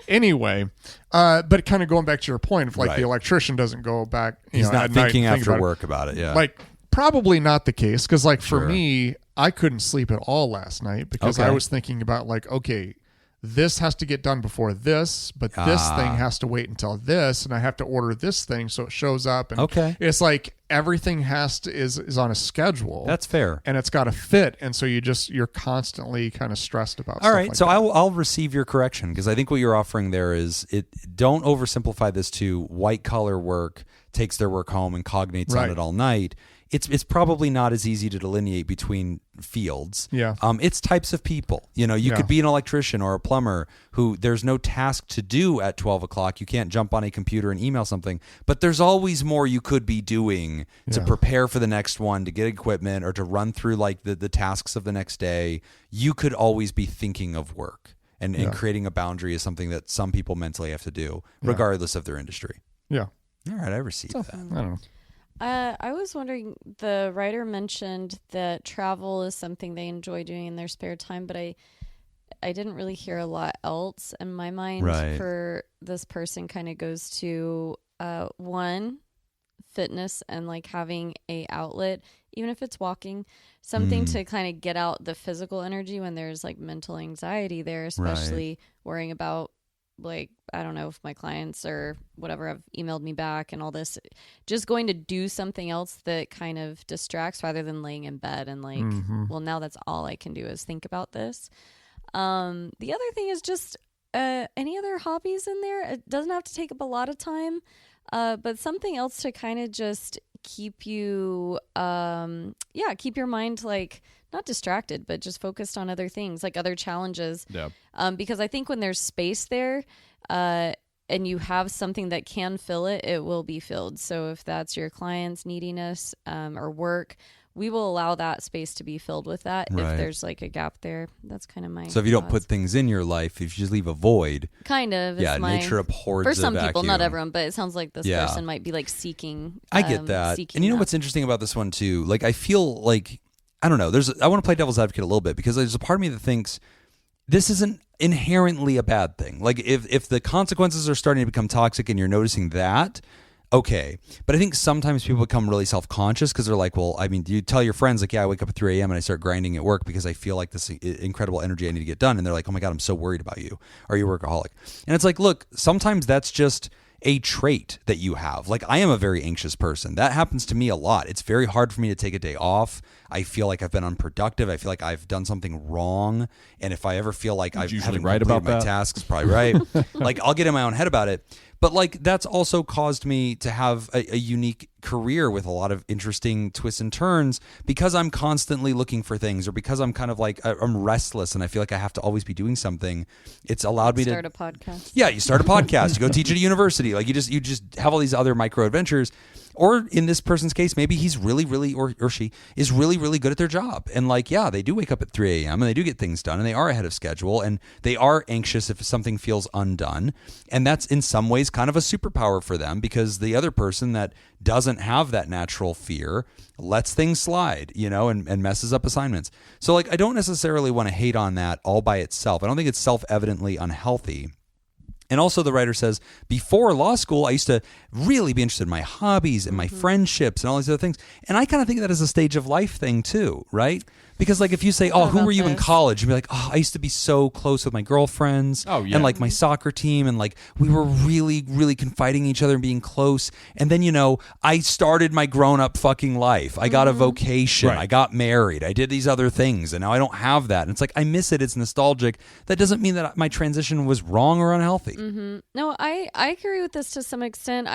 Anyway, but kind of going back to your point of like Right. the electrician doesn't go back. He's not at night thinking and think after about it. work about it. Yeah. Like probably not the case because like for Sure. me, I couldn't sleep at all last night because I Okay. was thinking about like, okay, this has to get done before this, but this thing has to wait until this, and I have to order this thing so it shows up. And Okay. it's like everything is on a schedule. That's fair. And it's got to fit, and so you're constantly kind of stressed about. All stuff right, like so that. I'll receive your correction because I think what you're offering there is don't oversimplify this to white collar work takes their work home and cognates on Right. it all night. It's probably not as easy to delineate between fields. Yeah. It's types of people. You Yeah. could be an electrician or a plumber who there's no task to do at 12 o'clock. You can't jump on a computer and email something, but there's always more you could be doing to Yeah. prepare for the next one, to get equipment or to run through like the tasks of the next day. You could always be thinking of work and creating a boundary is something that some people mentally have to do regardless of their industry. Yeah. All right, I received that. I don't know. I was wondering, the writer mentioned that travel is something they enjoy doing in their spare time, but I didn't really hear a lot else. And my mind Right. for this person kind of goes to one, fitness and like having a outlet, even if it's walking, something to kind of get out the physical energy when there's like mental anxiety there, especially worrying about like, I don't know if my clients or whatever have emailed me back and all this, just going to do something else that kind of distracts rather than laying in bed and like, well, now that's all I can do is think about this. The other thing is just any other hobbies in there. It doesn't have to take up a lot of time, but something else to kind of just keep you, keep your mind like not distracted, but just focused on other things, like other challenges. Yeah. Because I think when there's space there, and you have something that can fill it, it will be filled. So if that's your client's neediness or work, we will allow that space to be filled with that. Right. If there's like a gap there, that's kind of my So if you don't put thoughts. things in your life, if you just leave a void, kind of, yeah, it's my, nature abhors for a some people, not vacuum. everyone, but it sounds like this Yeah. person might be like seeking. I get that. seeking And you know that. what's interesting about this one too? Like I feel like I don't know. I want to play devil's advocate a little bit because there's a part of me that thinks this isn't inherently a bad thing. Like if the consequences are starting to become toxic and you're noticing that, okay. But I think sometimes people become really self-conscious because they're like, well, I mean, do you tell your friends like, yeah, I wake up at 3 a.m. and I start grinding at work because I feel like this incredible energy I need to get done. And they're like, oh my God, I'm so worried about you. Are you a workaholic? And it's like, look, sometimes that's just a trait that you have. Like I am a very anxious person. That happens to me a lot. It's very hard for me to take a day off. I feel like I've been unproductive. I feel like I've done something wrong. And if I ever feel like I've usually haven't right completed about my that. tasks, probably right. Like I'll get in my own head about it. But like that's also caused me to have a unique career with a lot of interesting twists and turns because I'm constantly looking for things, or because I'm kind of like I'm restless and I feel like I have to always be doing something. It's allowed me to start a podcast. Yeah, you start a podcast, you go teach at a university, like you just have all these other micro adventures. Or in this person's case, maybe he's really, or she is really good at their job. And like, yeah, they do wake up at 3 a.m. and they do get things done and they are ahead of schedule and they are anxious if something feels undone. And that's in some ways kind of a superpower for them, because the other person that doesn't have that natural fear lets things slide, and messes up assignments. So like, I don't necessarily want to hate on that all by itself. I don't think it's self-evidently unhealthy. And also the writer says, before law school, I used to really be interested in my hobbies and my friendships and all these other things. And I kind of think of that as a stage of life thing too, right? Because like if you say, oh, who were you in college? You'd be like, oh, I used to be so close with my girlfriends and like my soccer team. And like we were really confiding in each other and being close. And then, I started my grown up fucking life. I got a vocation. Right. I got married. I did these other things. And now I don't have that. And it's like, I miss it. It's nostalgic. That doesn't mean that my transition was wrong or unhealthy. Mm-hmm. No, I agree with this to some extent.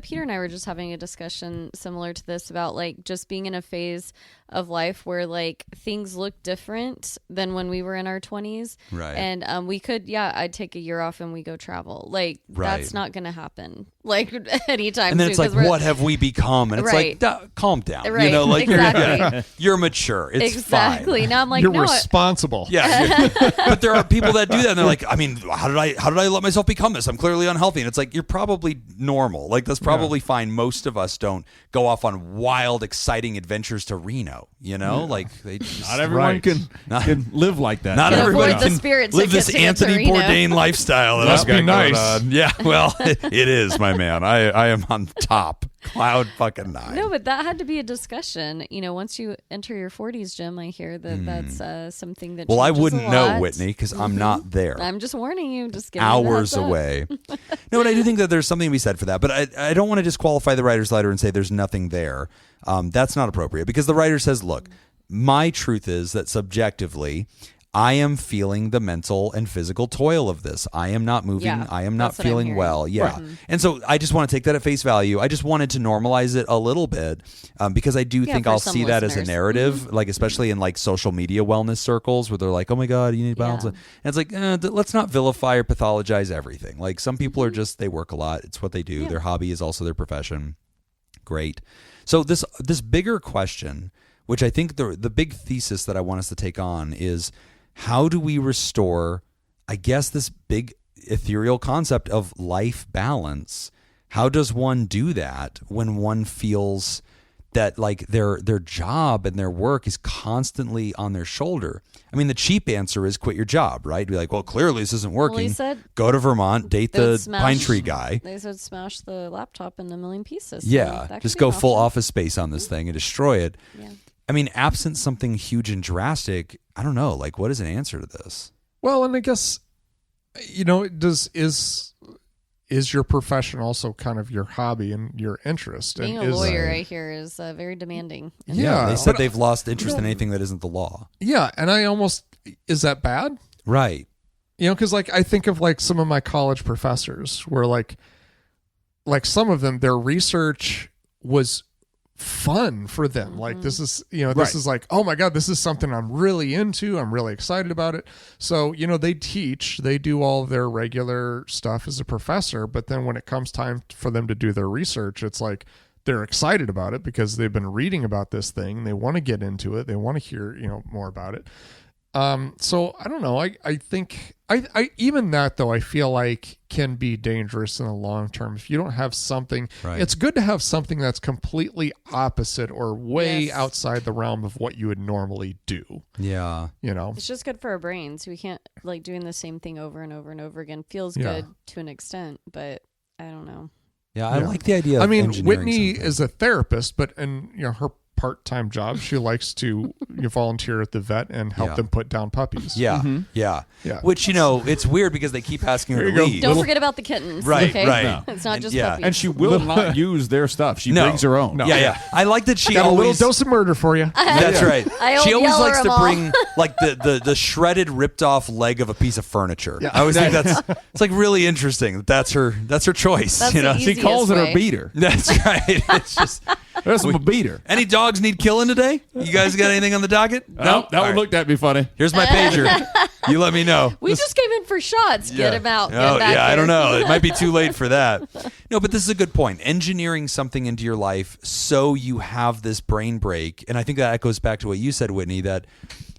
Peter and I were just having a discussion similar to this about like just being in a phase of life where like things look different than when we were in our 20s. Right. And we could, I'd take a year off and we go travel. Like that's not going to happen like anytime soon. And then soon, it's like, what have we become? And it's like, calm down. Right. Like exactly. you're mature. It's exactly. fine. Now I'm like, you're no, responsible. Yeah. But there are people that do that and they're like, I mean, how did I let myself become this? I'm clearly unhealthy. And it's like, you're probably normal. Like that's probably fine. Most of us don't go off on wild, exciting adventures to Reno, like they just, Not everyone can live like that. Not Can everybody afford the can spirit live ticket this to get to Anthony Reno. Bourdain lifestyle that Must I've got be nice. going on. Yeah, well, it is, my man. I am on top. Cloud fucking nine. No, but that had to be a discussion. Once you enter your 40s, Jim, I hear that that's something that. Well, I changes wouldn't a know, lot. Whitney, because I'm not there. I'm just warning you. Just giving you the Hours heads up. away. No, but I do think that there's something to be said for that. But I don't want to disqualify the writer's letter and say there's nothing there. That's not appropriate, because the writer says, look, my truth is that subjectively, I am feeling the mental and physical toil of this. I am not moving. Yeah, I am not that's what I'm feeling hearing. well. Yeah. Right. And so I just want to take that at face value. I just wanted to normalize it a little bit because I do think for I'll some see that as a listeners. narrative, like especially in like social media wellness circles where they're like, oh my God, you need balance. Yeah. And it's like, let's not vilify or pathologize everything. Like some people are just, they work a lot. It's what they do. Yeah. Their hobby is also their profession. Great. So this bigger question, which I think the big thesis that I want us to take on is, how do we restore, I guess, this big ethereal concept of life balance? How does one do that when one feels that like their job and their work is constantly on their shoulder? I mean, the cheap answer is quit your job, right? Be like, well, clearly this isn't working. Well, he said go to Vermont, date they would the smash- pine tree guy. They said smash the laptop into a million pieces. So Yeah, that just could be go an full option. office space on this thing and destroy it. Yeah. I mean, absent something huge and drastic, I don't know. Like, what is an answer to this? Well, and I guess, is your profession also kind of your hobby and your interest? Being and a lawyer, I hear, is very demanding. Yeah, They said but- they've lost interest in anything that isn't the law. Yeah, and is that bad? Right. Because like I think of like some of my college professors where like some of them, their research was fun for them. Like this is, this is like, oh my God, this is something I'm really into. I'm really excited about it. So, they teach, they do all their regular stuff as a professor, but then when it comes time for them to do their research, it's like they're excited about it because they've been reading about this thing. They want to get into it. They want to hear, more about it. So I don't know. I think I even that though I feel like can be dangerous in the long term if you don't have something. Right. It's good to have something that's completely opposite or way Yes. outside the realm of what you would normally do. Yeah. It's just good for our brains. We can't like doing the same thing over and over and over again. Feels Yeah. good to an extent, but I don't know. Yeah, I Yeah. like the idea of I mean, engineering Whitney something. is a therapist, but her part-time job. She likes to volunteer at the vet and help Yeah. them put down puppies. Yeah, yeah. Which it's weird because they keep asking her to go. leave. Don't forget about the kittens. Right, okay? right. No. It's not just puppies. And she will not use their stuff. She No. brings her own. No. Yeah. I like that she Got a little always. dose of murder for you. That's right. I She always yell likes her to them all. bring like the shredded, ripped off leg of a piece of furniture. Yeah. I always think it's like really interesting. That's her choice. That's you know, the She easiest calls it way. a beater. that's right. It's just. That's a beater. Any dogs need killing today? You guys got anything on the docket? No, No, that one looked at me funny. Here's my pager. You let me know. We just came in for shots. Get him out. Get Oh, back yeah, I here. don't know. It might be too late for that. No, but this is a good point. Engineering something into your life so you have this brain break. And I think that echoes back to what you said, Whitney, that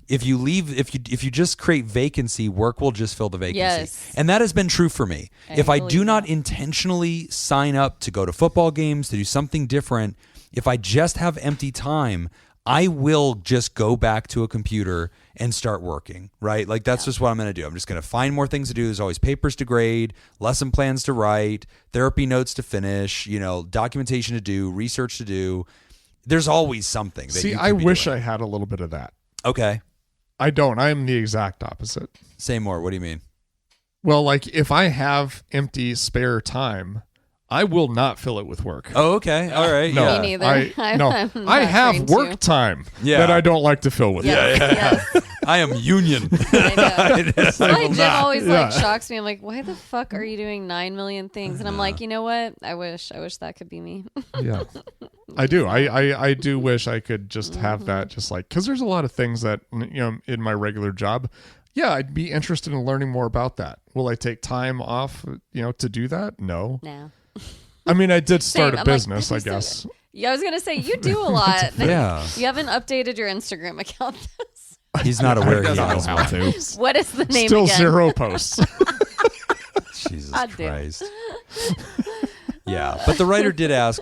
if you just create vacancy, work will just fill the vacancy. Yes. And that has been true for me. If I do believe not that. intentionally sign up to go to football games, to do something different, if I just have empty time, I will just go back to a computer and start working, right? Like that's just what I'm going to do. I'm just going to find more things to do. There's always papers to grade, lesson plans to write, therapy notes to finish, documentation to do, research to do. There's always something. That See, you I could be wish doing. I had a little bit of that. Okay. I don't. I am the exact opposite. Say more. What do you mean? Well, like if I have empty spare time, I will not fill it with work. Oh, okay. All right. No, Yeah. Me neither. I I'm I not have trained work to. time Yeah. that I don't like to fill with. Yes, yes. I am union. I know. My gym not. always Yeah. shocks me. I'm like, why the fuck are you doing 9 million things? And I'm like, you know what? I wish that could be me. Yeah. I do. I do wish I could just have that, just like, because there's a lot of things that, in my regular job, yeah, I'd be interested in learning more about that. Will I take time off, to do that? No. No. I mean, I did start Same. a I'm like, business, this I is so guess. Yeah, I was gonna say you do a lot. Yeah. You haven't updated your Instagram account. He's not aware he Doesn't know knows how what. to. What is the name Still again? 0 posts. Jesus God damn. Christ. Yeah, but the writer did ask,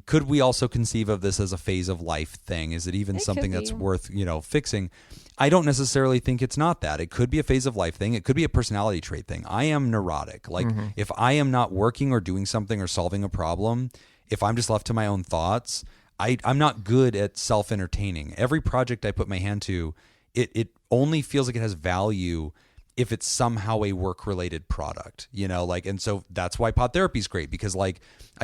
could we also conceive of this as a phase of life thing? Is it even It something could that's be. worth, fixing? I don't necessarily think it's not that. It could be a phase of life thing. It could be a personality trait thing. I am neurotic. If I am not working or doing something or solving a problem, if I'm just left to my own thoughts, I'm not good at self-entertaining. Every project I put my hand to, it only feels like it has value if it's somehow a work-related product, and so that's why Pod Therapy is great, because I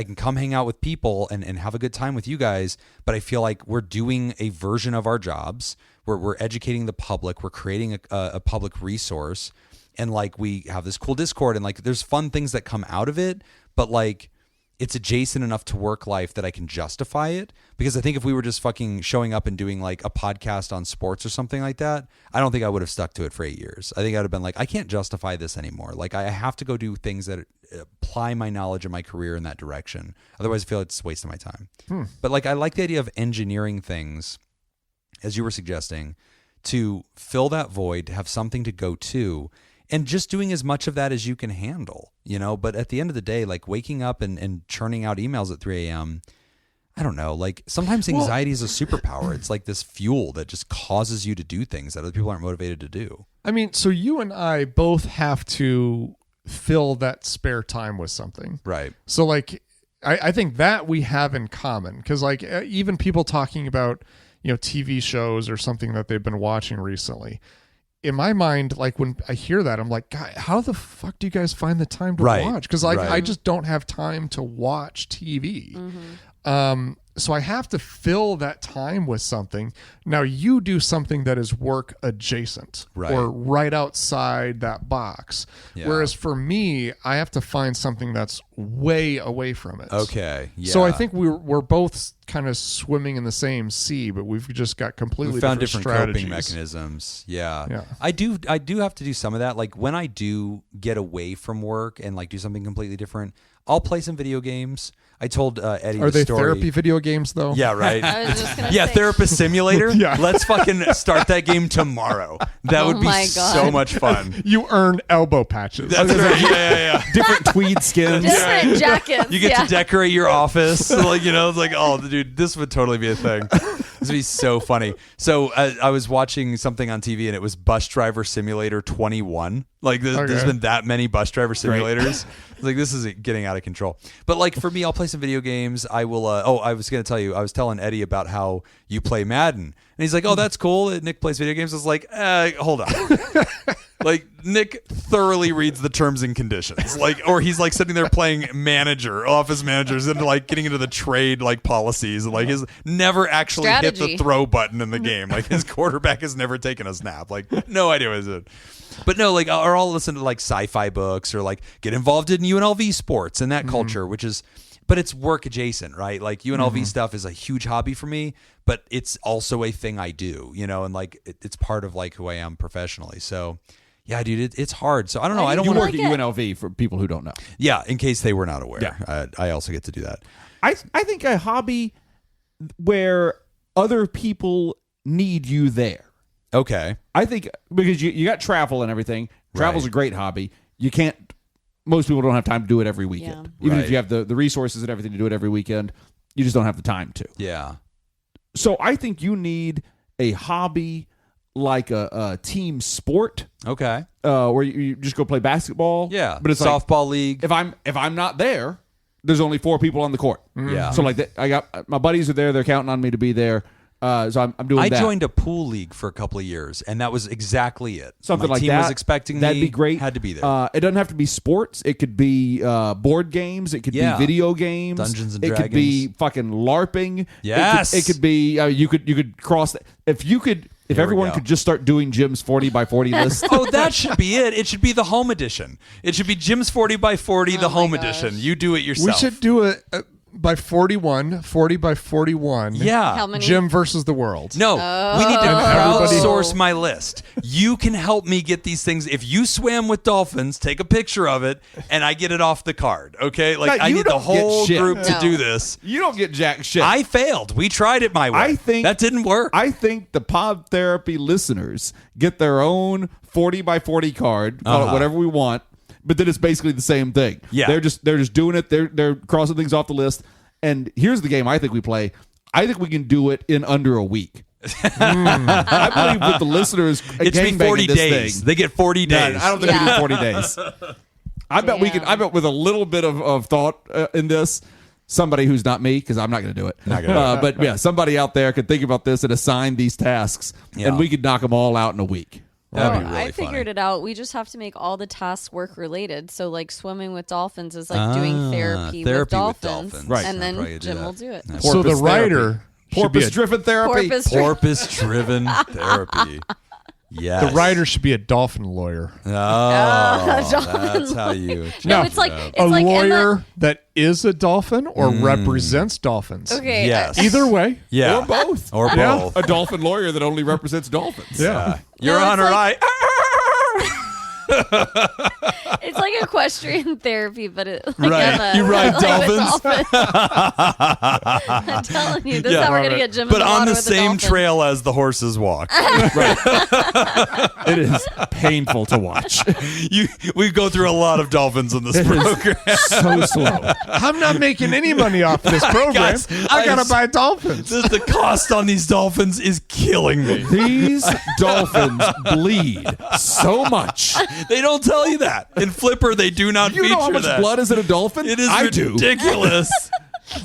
can come hang out with people and have a good time with you guys, but I feel like we're doing a version of our jobs. We're educating the public. We're creating a public resource, and we have this cool Discord, and there's fun things that come out of it, but it's adjacent enough to work life that I can justify it. Because I think if we were just fucking showing up and doing a podcast on sports or something like that, I don't think I would have stuck to it for 8 years. I think I'd have been I can't justify this anymore. I have to go do things that apply my knowledge and my career in that direction. Otherwise I feel it's a waste of my time. But I like the idea of engineering things, as you were suggesting, to fill that void, to have something to go to, and just doing as much of that as you can handle, But at the end of the day, waking up and churning out emails at 3 a.m., I don't know. Sometimes anxiety is a superpower. It's this fuel that just causes you to do things that other people aren't motivated to do. I mean, so you and I both have to fill that spare time with something. Right. So I think that we have in common, because even people talking about, TV shows or something that they've been watching recently, in my mind, when I hear that, I'm like, God, how the fuck do you guys find the time to Right. watch? Because Right. I just don't have time to watch TV. So I have to fill that time with something. Now you do something that is work adjacent, Right. or right outside that box. Yeah. Whereas for me, I have to find something that's way away from it. Okay. Yeah. So I think we're both kind of swimming in the same sea, but we've just got completely we found different different coping strategies. mechanisms. Yeah. Yeah. I do have to do some of that. When I do get away from work and do something completely different, I'll play some video games. I told Eddie Are the they story. therapy video games though? Yeah, right. I was just gonna Yeah, say. Therapist Simulator. Yeah. Let's fucking start that game tomorrow. That would be my God. so much fun. You earn elbow patches. That's right. Yeah. Different tweed skins. Different jackets. You get yeah. to decorate your office. It's oh, dude, this would totally be a thing. This would be so funny. So I was watching something on TV and it was Bus Driver Simulator 21. Like there's been that many bus driver simulators. Like this is getting out of control. But like for me, I'll play some video games. I will. I was going to tell you. I was telling Eddie about how you play Madden, and he's like, "Oh, that's cool. Nick plays video games." I was like, "Hold on." Like Nick thoroughly reads the terms and conditions. Like, or he's like sitting there playing office managers, and like getting into the trade like policies, and like his never actually hit the throw button in the game. Like his quarterback has never taken a snap. Like no idea what it is. But no, like, or I'll listen to like sci-fi books or like get involved in UNLV sports and that culture, which is, but it's work adjacent, right? Like UNLV stuff is a huge hobby for me, but it's also a thing I do, and like it's part of like who I am professionally. So yeah, dude, it's hard. So I don't know. I don't want to work at UNLV for people who don't know. Yeah, in case they were not aware. Yeah. I also get to do that. I think a hobby where other people need you there. Okay. I think because you got travel and everything. Travel's a great hobby. You can't. Most people don't have time to do it every weekend. Yeah. Even if you have the resources and everything to do it every weekend, you just don't have the time to. Yeah. So I think you need a hobby like a team sport. Okay. Where you just go play basketball. Yeah. But it's softball league. If I'm not there, there's only 4 people on the court. Yeah. So like I got my buddies are there. They're counting on me to be there. So I'm doing that. I joined a pool league for a couple of years, and that was exactly it. Something My like team that. was expecting That'd me. be great. Had to be there. It doesn't have to be sports. It could be board games. It could be video games. Dungeons and It could be fucking LARPing. Yes. It could be you could cross that. If everyone could just start doing Jim's 40 by 40 list. Oh, that should be it. It should be the home edition. It should be Jim's 40 by 40, the home edition. You do it yourself. We should do it by 40 by 41. Yeah. How many? Jim versus the world. No, we need to everybody- crowdsource my list. You can help me get these things. If you swam with dolphins, take a picture of it, and I get it off the card. Okay, like No, I you need the don't get whole shit. group to No. do this. You don't get jack shit. I failed. We tried it my way. I think that didn't work. I think the Pod Therapy listeners get their own 40 by 40 card. Call it whatever we want, but then it's basically the same thing. Yeah. they're just doing it. They're crossing things off the list. And here's the game I think we play. I think we can do it in under a week. I believe with the listeners, it should be 40 this days. thing. They get 40 days. I don't think we do 40 days. I bet we can. I bet with a little bit of thought in this, somebody who's not me, because I'm not going to do it. But yeah, somebody out there could think about this and assign these tasks, and we could knock them all out in a week. That'd be really I figured it out. We just have to make all the tasks work related. So like swimming with dolphins is like doing therapy with dolphins. Right. And That's then right, you do Jim that. will do it. That's So the Porpoise writer should be Porpoise-driven therapy. Porpoise-driven therapy. Yes. the writer should be a dolphin lawyer. Oh, that's dolphin how you. No, No, it's like A like lawyer that is a dolphin or represents dolphins. Okay. Yes. Either way. Yeah. Or both. Or Yeah. both. A dolphin lawyer that only represents dolphins. Yeah. Your No, it's Honor, like- It's like equestrian therapy, but it like Right. You ride with dolphins? I'm telling you, this is how we're gonna get Jim. But in the on water the with same dolphin. trail as the horses walk. It is painful to watch. We go through a lot of dolphins in this program. So slow. I'm not making any money off this program. Guys, I gotta buy dolphins. The cost on these dolphins is killing me. These dolphins bleed so much. They don't tell you that. In Flipper, they do not You feature know how much that. blood is in a dolphin? It is I do. ridiculous.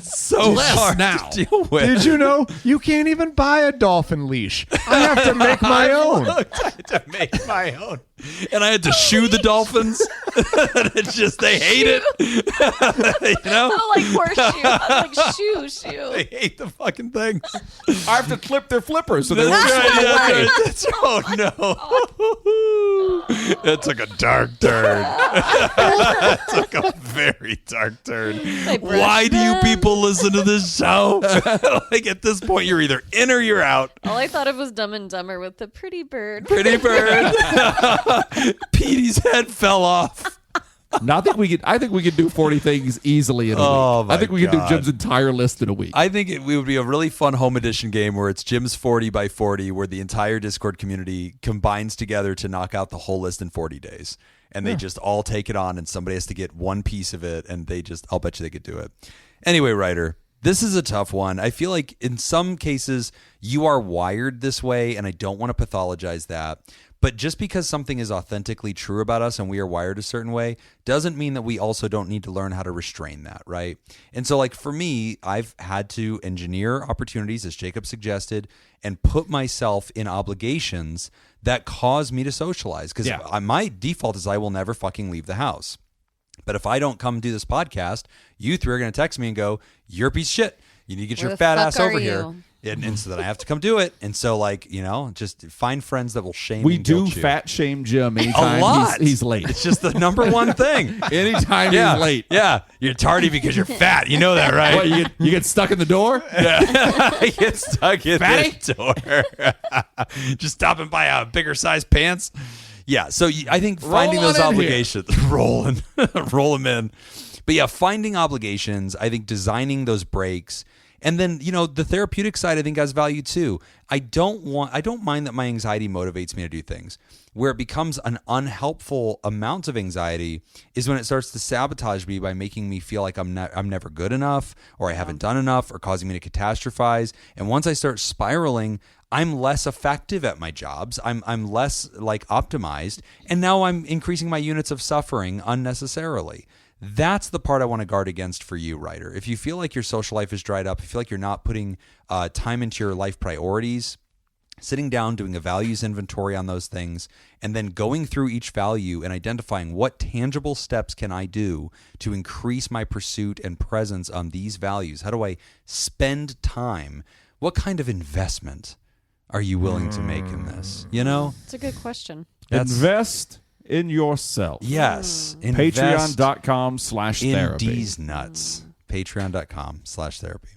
So Less hard now. to deal with. Did you know you can't even buy a dolphin leash? I have to make my own. I had to make my own. And I had to shoe the dolphins. It's just, they hate it. You know? Oh, like horseshoe. I was like shoe. They hate the fucking things. I have to clip their flippers so they That's won't right. slip That's away. right. That's, oh, no. That took a dark turn. That took a very dark turn. brush Why do you them. people listen to this show? Like, at this point, you're either in or you're out. All I thought of was Dumb and Dumber with the pretty bird. Pretty bird. Petey's head fell off. No, I think we could do 40 things easily in a Oh, week. my I think we could do God. Jim's entire list in a week. I think it would be a really fun home edition game where it's Jim's 40 by 40, where the entire Discord community combines together to knock out the whole list in 40 days. And they just all take it on, and somebody has to get one piece of it, and I'll bet you they could do it. Anyway, Ryder, This is a tough one. I feel like in some cases you are wired this way, and I don't want to pathologize that. But just because something is authentically true about us and we are wired a certain way doesn't mean that we also don't need to learn how to restrain that, right? And so like for me, I've had to engineer opportunities, as Jacob suggested, and put myself in obligations that cause me to socialize. Because my default is I will never fucking leave the house. But if I don't come do this podcast, you three are going to text me and go, "You're a piece of shit. You need to get your fat ass over here." And so then I have to come do it. And so, like, just find friends that will shame We and do guilt you. fat shame Jim anytime a lot. he's late. It's just the number one thing. Anytime he's late. Yeah. You're tardy because you're fat. You know that, right? What, you get stuck in the door? I get stuck in Fatty? the door. Just stopping by bigger size pants. Yeah, so I think finding Roll those on in obligations, roll them in. But yeah, finding obligations, I think designing those breaks. And then, the therapeutic side I think has value too. I don't mind that my anxiety motivates me to do things. Where it becomes an unhelpful amount of anxiety is when it starts to sabotage me by making me feel like I'm never good enough, or I haven't done enough, or causing me to catastrophize. And once I start spiraling, I'm less effective at my jobs. I'm less optimized, and now I'm increasing my units of suffering unnecessarily. That's the part I want to guard against for you, writer. If you feel like your social life is dried up, if you feel like you're not putting time into your life priorities, sitting down, doing a values inventory on those things, and then going through each value and identifying what tangible steps can I do to increase my pursuit and presence on these values. How do I spend time? What kind of investment are you willing to make in this? It's a good question. Invest in yourself. Yes. Patreon.com/therapy. In D's nuts. Patreon.com/therapy.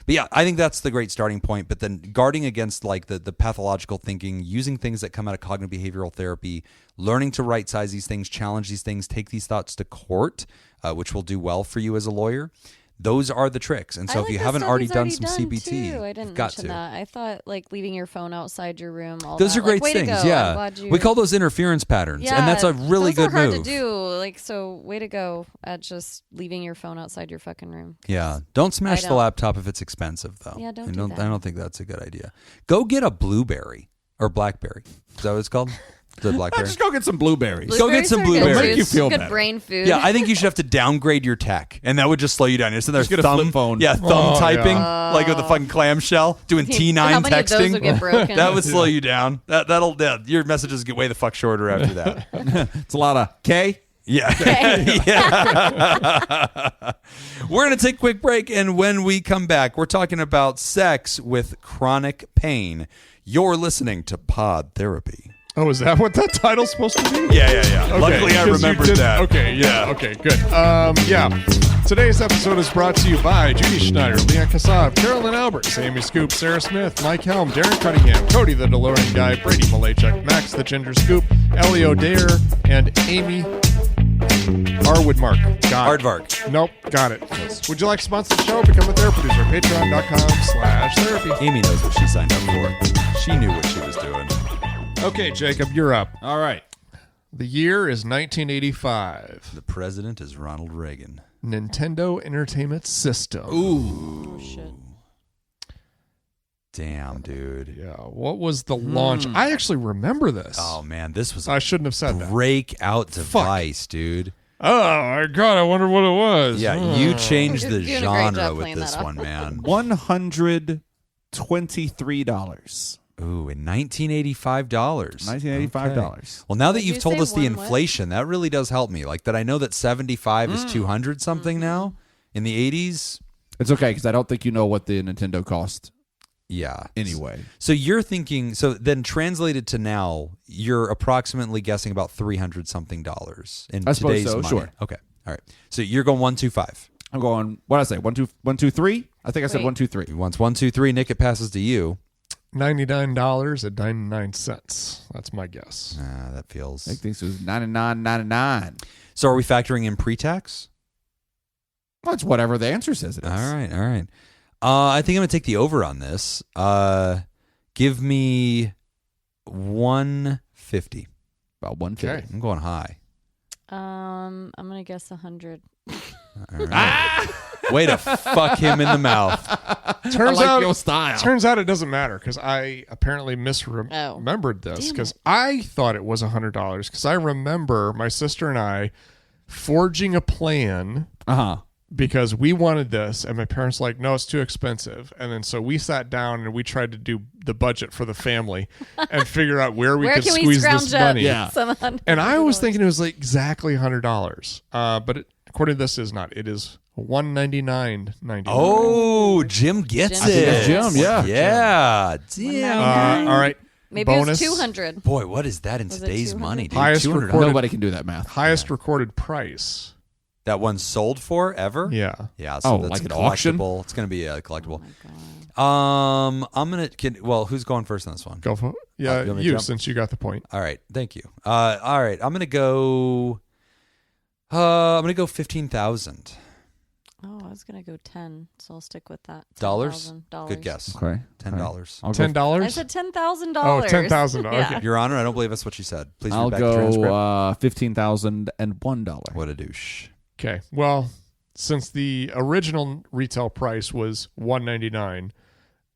But yeah, I think that's the great starting point. But then guarding against the pathological thinking, using things that come out of cognitive behavioral therapy, learning to right size these things, challenge these things, take these thoughts to court, which will do well for you as a lawyer. Those are the tricks. And so if you haven't already done some CBT, I didn't you've got mention to. that. I thought leaving your phone outside your room. Those are great things. Yeah, we call those interference patterns, and that's a really good hard move. to do. So way to go at just leaving your phone outside your fucking room. Yeah, don't smash the laptop if it's expensive, though. Yeah, don't I do that. I don't think that's a good idea. Go get a blueberry or blackberry. Is that what it's called? Is it blackberry? Just go get some blueberries. Go get some Blueberries are blueberries. good, Make you feel good better. brain food. Yeah, I think you should have to downgrade your tech, and that would just slow you down. You're sitting there Just get a flip phone. Yeah, thumb typing, like with a fucking clamshell, doing T9 How many texting. of those would get broken? That would slow you down. Your messages get way the fuck shorter after that. It's a lot of K. Yeah. Yeah. We're going to take a quick break, and when we come back, we're talking about sex with chronic pain. You're listening to Pod Therapy. Oh, is that what that title's supposed to be? Yeah. Okay, Luckily, I 'cause you remembered did- that. Okay, yeah, okay, good. Today's episode is brought to you by Judy Schneider, Leon Kasab, Carolyn Albert, Amy Scoop, Sarah Smith, Mike Helm, Darren Cunningham, Cody the DeLorean Guy, Brady Malachuk, Max the Ginger Scoop, Ellie O'Dare, and Amy Arwoodmark. Aardvark. Nope, got it. Would you like to sponsor the show? Become a therapy producer. Patreon.com/therapy. Amy knows what she signed up for. She knew what she was doing. Okay, Jacob, you're up. All right. The year is 1985. The president is Ronald Reagan. Nintendo Entertainment System. Oh, shit. Damn, dude. Yeah, what was the launch? I actually remember this. Oh, man, this was I a shouldn't have said that. breakout device, dude. Oh, my God, I wonder what it was. Yeah, you changed the You're doing a great genre job with playing this that one, man. $123. Ooh, in $1985. $1985. Well, now that What'd you've you told say, us the one what? inflation, that really does help me. Like that I know that 75 is 200 something now. In the 80s, It's okay because I don't think you know what the Nintendo cost yeah. anyway. So you're thinking, so then translated to now, you're approximately guessing about $300 something in I suppose today's so, money. sure. Okay. All right. So you're going 125. I'm going, what did I say? 1, 2, 1, 2, 3? I think I said Wait. 1, 2, 3. Once 1, 2, 3, Nick, it passes to you. $99.99. That's my guess. That feels. I think this was 99.99. So are we factoring in pre-tax? Well, it's whatever the answer says it is. All right. I think I'm going to take the over on this. Give me 150. About 150. Okay. I'm going high. I'm gonna guess 100. All right. Way to fuck him in the mouth. Turns like out your style. Turns out it doesn't matter because I apparently misremembered this because I thought it was $100 because I remember my sister and I forging a plan because we wanted this and my parents were like, no, it's too expensive. And then so we sat down and we tried to do the budget for the family and figure out where we could squeeze this money. Yeah. And I was thinking it was like exactly $100, but according to this, is not. It is $199.99. Oh, Jim gets it. Jim, yeah. Damn. All right. Maybe bonus. it was 200. Boy, what is that in Was it today's 200? money, dude? Highest $200. recorded- Nobody can do that math. Highest recorded price. That one sold for ever? Yeah. Yeah. So that's like a an auction? collectible. It's going to be a collectible. Oh I'm gonna. Who's going first on this one? Go for it. Yeah, you want me to you jump? since you got the point. All right. Thank you. All right. I'm gonna go. I'm gonna go 15,000 Oh, I was gonna go 10, so I'll stick with that. dollars. $10,000. Good guess. Okay. $10. I'll go, $10. I said $10,000. Oh, $10,000. Yeah. Okay. Your Honor, I don't believe that's what you said. Please I'll read back the transcript. go $15,001. What a douche. Okay. Well, since the original retail price was $199,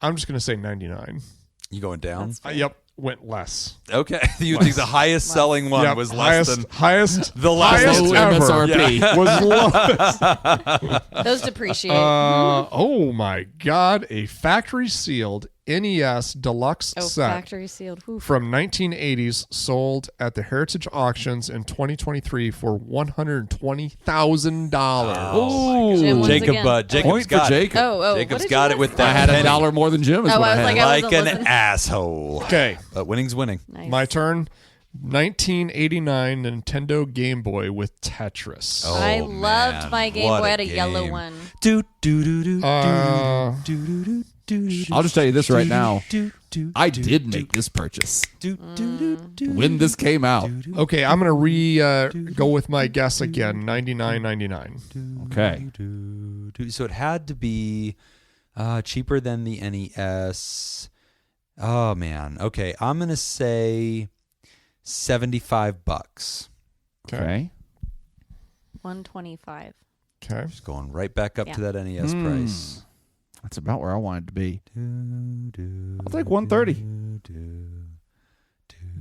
I'm just gonna say 99. You going down? That's fair. Yep. Went less. Okay. You think the highest selling one Yep, was less than highest the last highest Low ever MSRP. was lowest. Those depreciate. Oh my God! A factory sealed NES deluxe set factory sealed. Whew. from 1980s sold at the Heritage Auctions in 2023 for $120,000. Jim wins Jacob. again. Jacob's Point for got it. Jacob. What Jacob's did got you it with guys that. I had a penny. dollar more than Jim is Oh, what I I was had. like, I Like wasn't an listening. asshole. Okay, But winning's winning. Nice. my turn. 1989 Nintendo Game Boy with Tetris. Oh, I loved man. my Game What Boy. I a had a yellow game. one. Do do do do Uh, do do do do. I'll just tell you this right now. I do, did make this purchase do do do do. when this came out. Okay, I'm gonna go with my guess again. 99.99. Okay. So it had to be cheaper than the NES. Oh man. Okay, I'm gonna say $75. Okay. 125. Okay. Just going right back up to Yeah. that NES price. That's about where I wanted to be. I'll take 130.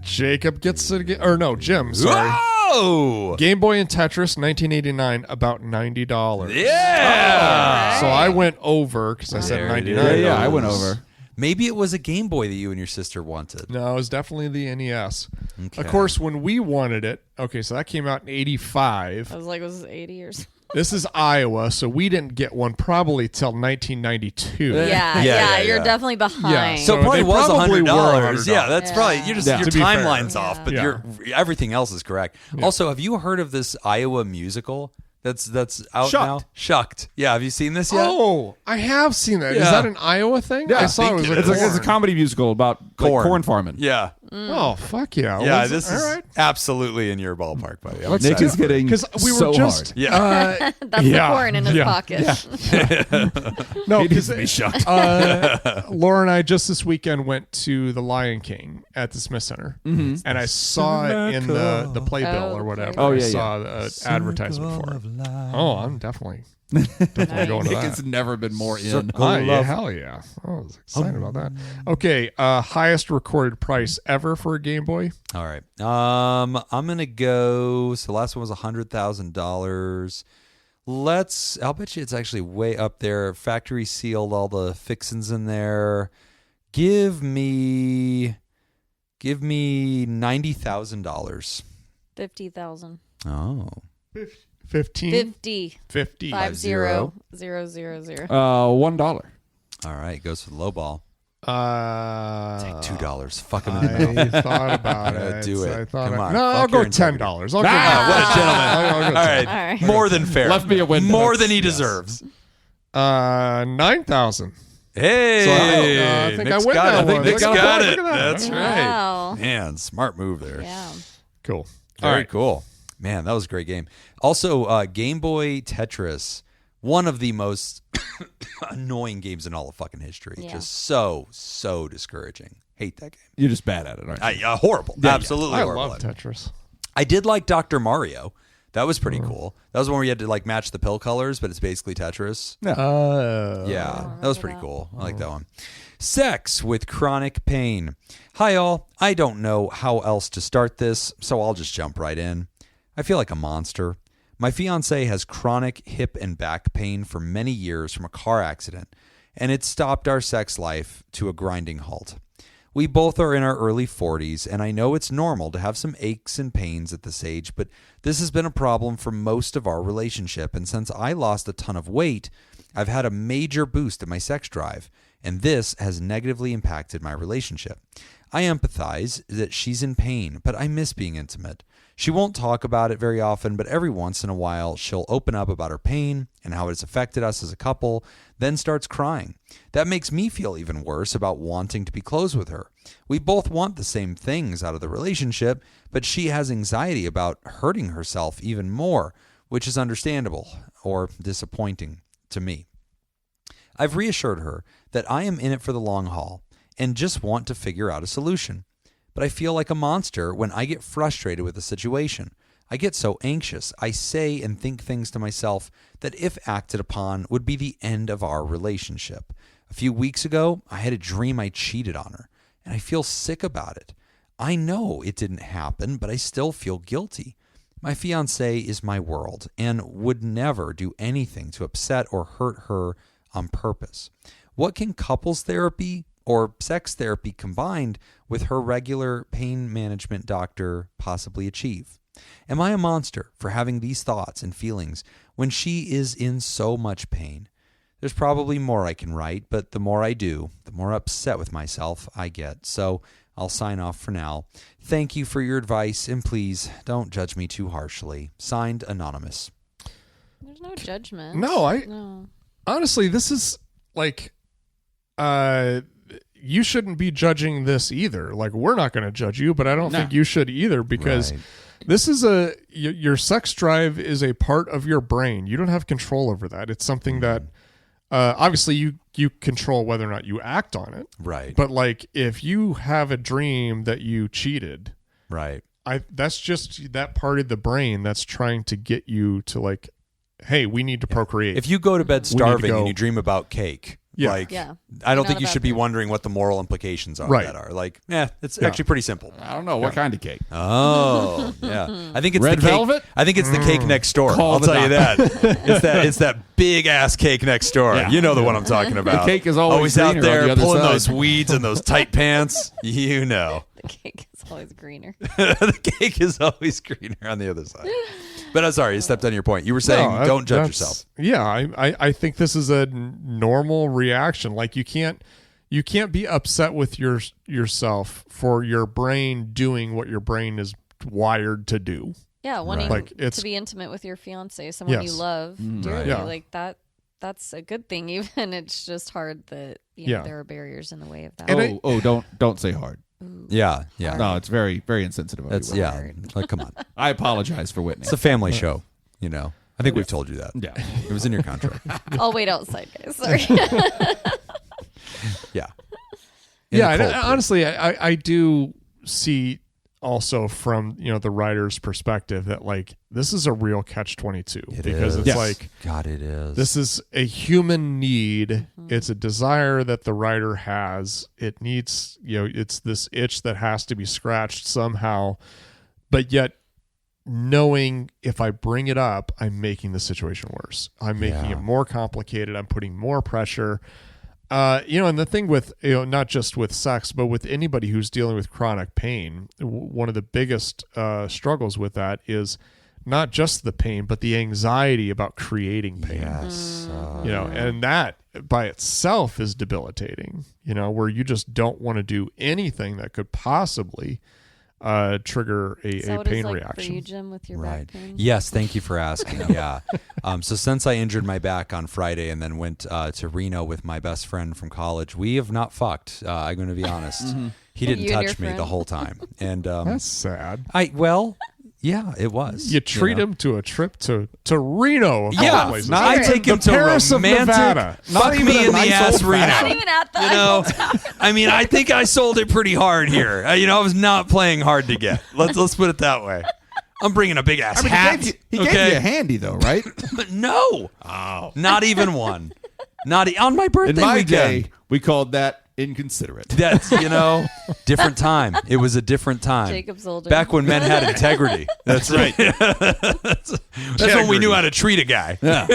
Jacob gets it again. Or no, Jim. Sorry. Whoa! Game Boy and Tetris, 1989, about $90. Yeah. So I went over because I said There it 99. Yeah, I went over. Maybe it was a Game Boy that you and your sister wanted. No, it was definitely the NES. Okay. Of course, when we wanted it, okay, so that came out in 85. I was like, was this 80 years? This is Iowa, so we didn't get one probably till 1992. Yeah, you're yeah. definitely behind. So it So probably they was probably were $100. $100. Yeah, that's Yeah. probably you're just Yeah. your To be fair. timeline's off, but Yeah. everything else is correct. Also, have you heard of this Iowa musical that's out Shucked. now? Shucked. Yeah, have you seen this yet? Oh, I have seen that. Is Yeah. that an Iowa thing? Yeah, I saw it was think a It's a comedy musical about corn farming. Yeah. Oh, fuck yeah. Yeah, Was it- this is all right. absolutely in your ballpark, buddy. I'm Let's Nick excited is for it. getting Because we were so just hard. Yeah. That's Yeah. the corn in his Yeah. pocket. no, He needs because to be shucked. Laura and I just this weekend went to the Lion King at the Smith Center, and I saw it in the playbill or whatever. Oh, yeah, I saw the advertisement for it. Oh, I'm definitely going to Nick that. has never been more in. Yeah, hell yeah. I was excited about that. Okay, highest recorded price ever for a Game Boy? All right. I'm gonna go. So the last one was $100,000. I'll bet you it's actually way up there. Factory sealed, all the fixins in there. Give me $90,000. 50,000. Oh. 15? 50. 50. 50,000. $1. All right. Goes for the low ball. Take $2. Fuck him in the mouth. I thought about it. Do it. I thought Come on. No, Fuck I'll go your integrity. $10. I'll What a gentleman. I'll go All 10. right. More than fair. Left me a window. More than he deserves. 9,000. Hey. So I think Nick's I win got that it. one. Nick's Look at got that. it. Look at that. That's Wow. right. Man, smart move there. Yeah. Cool. Very cool. Man, that was a great game. Also, Game Boy Tetris, one of the most annoying games in all of fucking history. Yeah. Just so discouraging. Hate that game. You're just bad at it, aren't you? Horrible. Absolutely I horrible. love Tetris. I did like Dr. Mario. That was pretty cool. That was one where you had to like match the pill colors, but it's basically Tetris. Yeah, that was pretty cool. I like that one. Sex with chronic pain. Hi, all. I don't know how else to start this, so I'll just jump right in. I feel like a monster. My fiance has chronic hip and back pain for many years from a car accident, and it stopped our sex life to a grinding halt. We both are in our early 40s, and I know it's normal to have some aches and pains at this age, but this has been a problem for most of our relationship, and since I lost a ton of weight, I've had a major boost in my sex drive, and this has negatively impacted my relationship. I empathize that she's in pain, but I miss being intimate. She won't talk about it very often, but every once in a while, she'll open up about her pain and how it's affected us as a couple, then starts crying. That makes me feel even worse about wanting to be close with her. We both want the same things out of the relationship, but she has anxiety about hurting herself even more, which is understandable or disappointing to me. I've reassured her that I am in it for the long haul and just want to figure out a solution. But I feel like a monster when I get frustrated with the situation. I get so anxious. I say and think things to myself that if acted upon would be the end of our relationship. A few weeks ago, I had a dream I cheated on her, and I feel sick about it. I know it didn't happen, but I still feel guilty. My fiancé is my world and would never do anything to upset or hurt her on purpose. What can couples therapy or sex therapy combined with her regular pain management doctor possibly achieve? Am I a monster for having these thoughts and feelings when she is in so much pain? There's probably more I can write, but the more I do, the more upset with myself I get. So I'll sign off for now. Thank you for your advice, and please don't judge me too harshly. Signed, Anonymous. There's no judgment. No. Honestly, this is like, you shouldn't be judging this either. Like, we're not going to judge you, but I don't think you should either, because this is your sex drive is a part of your brain. You don't have control over that. It's something that obviously you control whether or not you act on it. Right. But like, if you have a dream that you cheated, right, that's just that part of the brain that's trying to get you to like, hey, we need to procreate. If you go to bed starving and you dream about cake, I don't think you should be wondering what the moral implications are that are. Like, it's actually pretty simple. I don't know what kind of cake. Oh, yeah. I think it's red the cake. Velvet? I think it's the cake next door. I'll tell you that. It's that big ass cake next door. Yeah. You know the one I'm talking about. The cake is always out greener there on the other pulling side. those weeds and those tight pants. You know. The cake is always greener. The cake is always greener on the other side. But I'm sorry, you stepped on your point. You were saying don't judge yourself. Yeah, I think this is a normal reaction. Like, you can't be upset with yourself for your brain doing what your brain is wired to do. Yeah, wanting like, to be intimate with your fiance, someone you love dearly. Yeah. Like that's a good thing. Even it's just hard that there are barriers in the way of that. And don't say hard. Ooh, Yeah. No, it's very, very insensitive. That's like, come on. I apologize for Whitney. It's a family show, you know. I think we've told you that. Yeah. It was in your contract. I'll wait outside, guys. Sorry. Yeah. And honestly, I do see also from the writer's perspective that like this is a real catch-22 because it's like God, it is. This is a human need. It's a desire that the writer has. It needs it's this itch that has to be scratched somehow, but yet knowing if I bring it up, I'm making the situation worse. I'm making it more complicated. I'm putting more pressure. And the thing with, not just with sex, but with anybody who's dealing with chronic pain, one of the biggest struggles with that is not just the pain, but the anxiety about creating pain. Yes. And that by itself is debilitating, where you just don't want to do anything that could possibly trigger a pain reaction. For you, Jim, with your back pain? Yes, thank you for asking. Yeah. So since I injured my back on Friday and then went to Reno with my best friend from college, we have not fucked. I'm going to be honest. He didn't touch me the whole time, and that's sad. Yeah, it was. You treat him to a trip to Reno. I take him to Paris romantic. Nevada. Fuck me in the ass Reno. Not even at the I think I sold it pretty hard here. I was not playing hard to get. Let's put it that way. I'm bringing a big ass I mean, hat. he gave you a handy though, right? No. Oh. Not even one. Not on my birthday In my weekend. day, we called that inconsiderate. That's, different time. It was a different time. Jacob's older. Back when men had integrity. That's right. That's when we knew how to treat a guy. Yeah.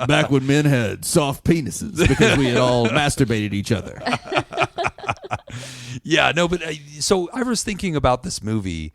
Back when men had soft penises because we had all masturbated each other. Yeah, no, but so I was thinking about this movie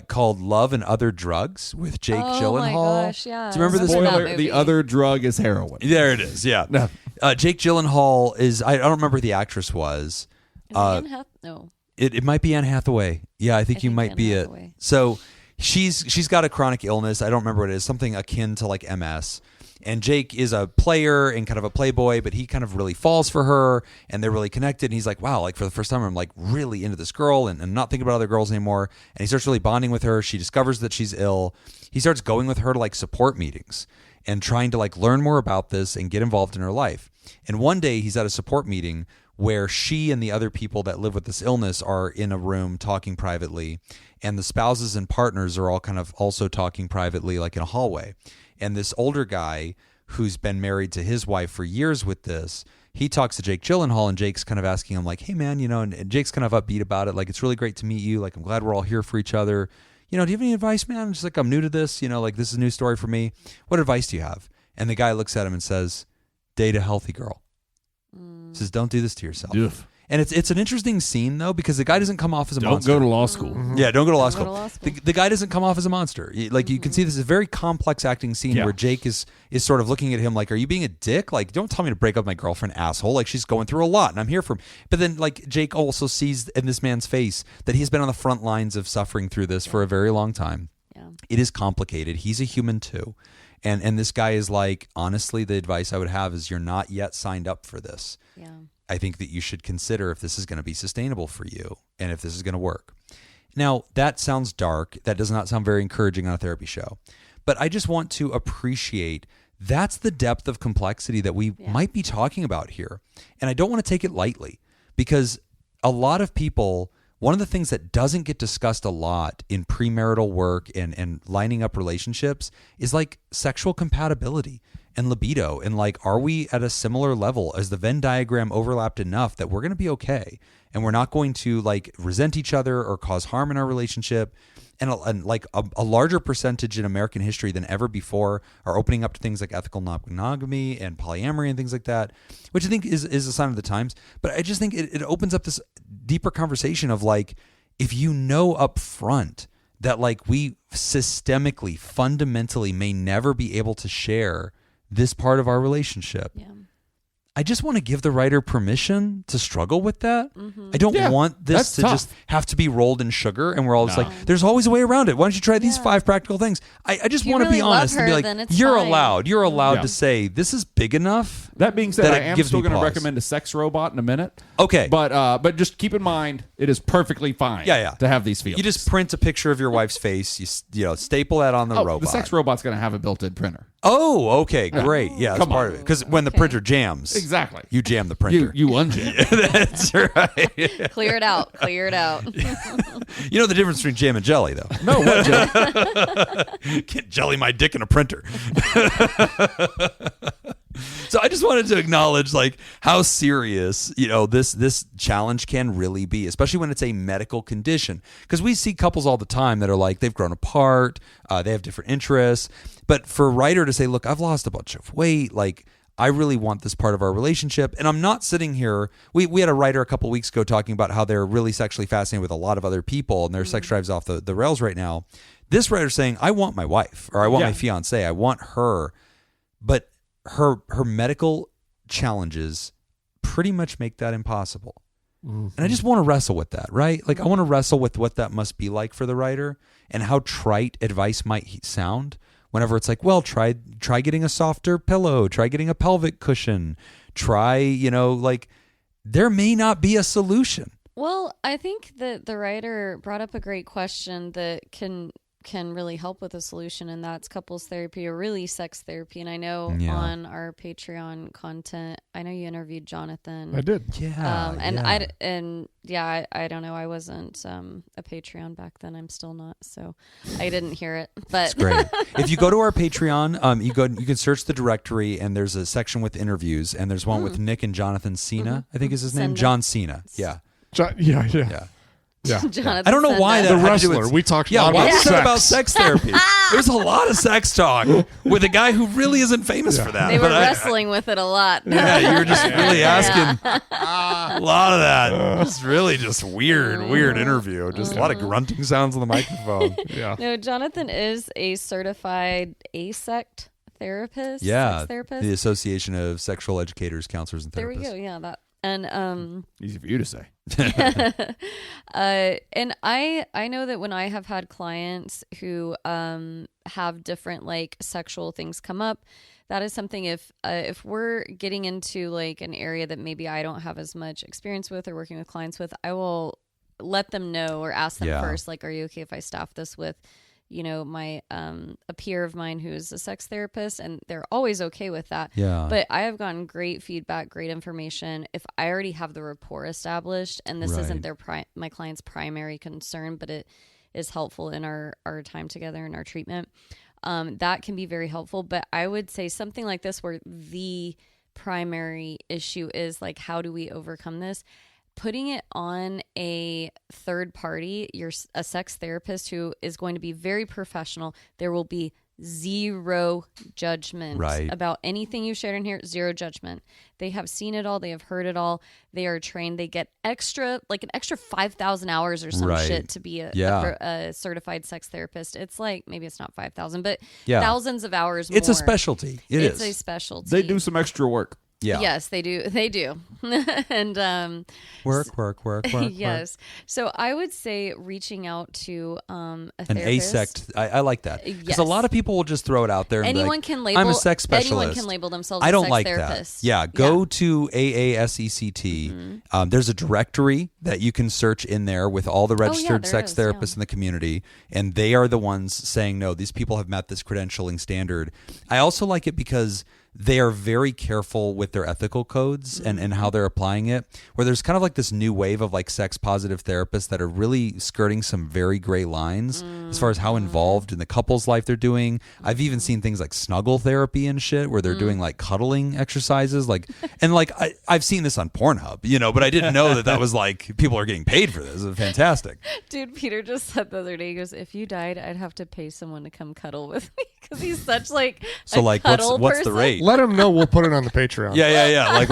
called Love and Other Drugs with Jake Gyllenhaal. Oh my gosh, yeah. Do you remember this? Spoiler, the other drug is heroin. There it is, yeah. No. Jake Gyllenhaal is, I don't remember who the actress was. No. It might be Anne Hathaway. Yeah, I think you might Anne be Hathaway. it. So she's got a chronic illness. I don't remember what it is. Something akin to like MS. And Jake is a player and kind of a playboy, but he kind of really falls for her, and they're really connected. And he's like, wow, like for the first time, I'm like really into this girl and not thinking about other girls anymore. And he starts really bonding with her. She discovers that she's ill. He starts going with her to like support meetings and trying to like learn more about this and get involved in her life. And one day he's at a support meeting where she and the other people that live with this illness are in a room talking privately, and the spouses and partners are all kind of also talking privately, like in a hallway. And this older guy who's been married to his wife for years with this, he talks to Jake Gyllenhaal, and Jake's kind of asking him like, hey man, and Jake's kind of upbeat about it. Like, it's really great to meet you. Like, I'm glad we're all here for each other. Do you have any advice, man? Just like, I'm new to this, like this is a new story for me. What advice do you have? And the guy looks at him and says, date a healthy girl. Says, don't do this to yourself. Oof. And it's an interesting scene though, because the guy doesn't come off as a Don't monster. go to law school. Yeah, don't go to law Don't school. go to law school. The guy doesn't come off as a monster. Like you can see this is a very complex acting scene where Jake is sort of looking at him like, are you being a dick? Like, don't tell me to break up with my girlfriend, asshole. Like, she's going through a lot and I'm here for him. But then like Jake also sees in this man's face that he's been on the front lines of suffering through this for a very long time. Yeah. It is complicated. He's a human too. And this guy is like, honestly, the advice I would have is you're not yet signed up for this. Yeah. I think that you should consider if this is going to be sustainable for you and if this is going to work. Now, that sounds dark. That does not sound very encouraging on a therapy show. But I just want to appreciate that's the depth of complexity that we might be talking about here. And I don't want to take it lightly, because a lot of people, one of the things that doesn't get discussed a lot in premarital work and lining up relationships is like sexual compatibility and libido, and like, are we at a similar level? Is the Venn diagram overlapped enough that we're going to be okay and we're not going to like resent each other or cause harm in our relationship? And like a larger percentage in American history than ever before are opening up to things like ethical non-monogamy and polyamory and things like that, which I think is a sign of the times. But I just think it opens up this deeper conversation of like, if you know up front that like we systemically, fundamentally may never be able to share this part of our relationship. Yeah. I just want to give the writer permission to struggle with that. I don't want this to just have to be rolled in sugar and we're all just like, there's always a way around it. Why don't you try these 5 practical things? I just want to be honest and be like, you're allowed to say this is big enough. That being said, that I it am gives still me going to pause. recommend a sex robot in a minute. Okay. But just keep in mind, it is perfectly fine to have these feelings. You just print a picture of your wife's face, you staple that on the robot. The sex robot's going to have a built-in printer. Oh, okay, great. Yeah, that's part of it. Because when the printer jams, Exactly. you jam the printer. You unjam. That's right. Clear it out. Clear it out. You know the difference between jam and jelly, though. No, what, Jay? Can't jelly my dick in a printer. So I just wanted to acknowledge like how serious, this challenge can really be, especially when it's a medical condition. Because we see couples all the time that are like, they've grown apart, they have different interests. But for a writer to say, look, I've lost a bunch of weight, like I really want this part of our relationship. And I'm not sitting here. We had a writer a couple weeks ago talking about how they're really sexually fascinated with a lot of other people and their sex drive's off the rails right now. This writer's saying, I want my wife, or I want my fiance, I want her. But her medical challenges pretty much make that impossible. And I just want to wrestle with that, right? Like I want to wrestle with what that must be like for the writer and how trite advice might sound whenever it's like, well, try getting a softer pillow, try getting a pelvic cushion, try, like there may not be a solution. Well, I think that the writer brought up a great question that can can really help with a solution, and that's couples therapy or really sex therapy. And I know Yeah. on our Patreon content, I know you interviewed Jonathan. I did. Yeah. I don't know. I wasn't a Patreon back then. I'm still not, so I didn't hear it. But It's great. If you go to our Patreon, you can search the directory, and there's a section with interviews, and there's one with Nick and Jonathan Cena. I think is his name, Senda. John Cena. Yeah. Yeah. Jonathan I don't know why Senda. that The had to do wrestler. with- We talked a Yeah, lot why about was that sex. about sex therapy? There's a lot of sex talk with a guy who really isn't famous for that. They were but wrestling with it a lot. Yeah, you were just really asking a lot of that. It's really just weird interview. Just a lot of grunting sounds on the microphone. Yeah. No, Jonathan is a certified ASECT therapist. Yeah, sex therapist. the Association of Sexual Educators, Counselors, and There we Therapists. go. Yeah, that. And Easy for you to say. and I know that when I have had clients who have different like sexual things come up, that is something if we're getting into like an area that maybe I don't have as much experience with or working with clients with, I will let them know or ask them first, like, are you okay if I staff this with, you know, my a peer of mine who's a sex therapist, and they're always okay with that. Yeah. But I have gotten great feedback, great information. If I already have the rapport established, and this isn't their my client's primary concern, but it is helpful in our time together and our treatment, that can be very helpful. But I would say something like this, where the primary issue is like, how do we overcome this? Putting it on a third party, a sex therapist who is going to be very professional. There will be zero judgment about anything you shared in here. Zero judgment. They have seen it all. They have heard it all. They are trained. They get an extra 5,000 hours or some shit to be a certified sex therapist. It's like, maybe it's not 5,000, but thousands of hours. It's more. a specialty. It's a specialty. They do some extra work. Yeah. Yes, they do. They do. And work. yes. So I would say reaching out to a An therapist. ASECT. I like that. Because Yes. a lot of people will just throw it out there. And Anyone be like, can label. I'm a sex specialist. Anyone can label themselves. I don't a sex like therapist. that. Yeah, go to AASECT. There's a directory that you can search in there with all the registered there sex is, therapists in the community, and they are the ones saying, no, these people have met this credentialing standard. I also like it because they are very careful with their ethical codes and how they're applying it, where there's kind of like this new wave of like sex positive therapists that are really skirting some very gray lines as far as how involved in the couple's life they're doing. I've even seen things like snuggle therapy and shit where they're doing like cuddling exercises, I've seen this on Pornhub, you know, but I didn't know that was like people are getting paid for this. It's fantastic. Dude, Peter just said the other day, he goes, if you died, I'd have to pay someone to come cuddle with me, because he's such like So a like cuddle what's the person. rate? Let them know. We'll put it on the Patreon. Yeah. Like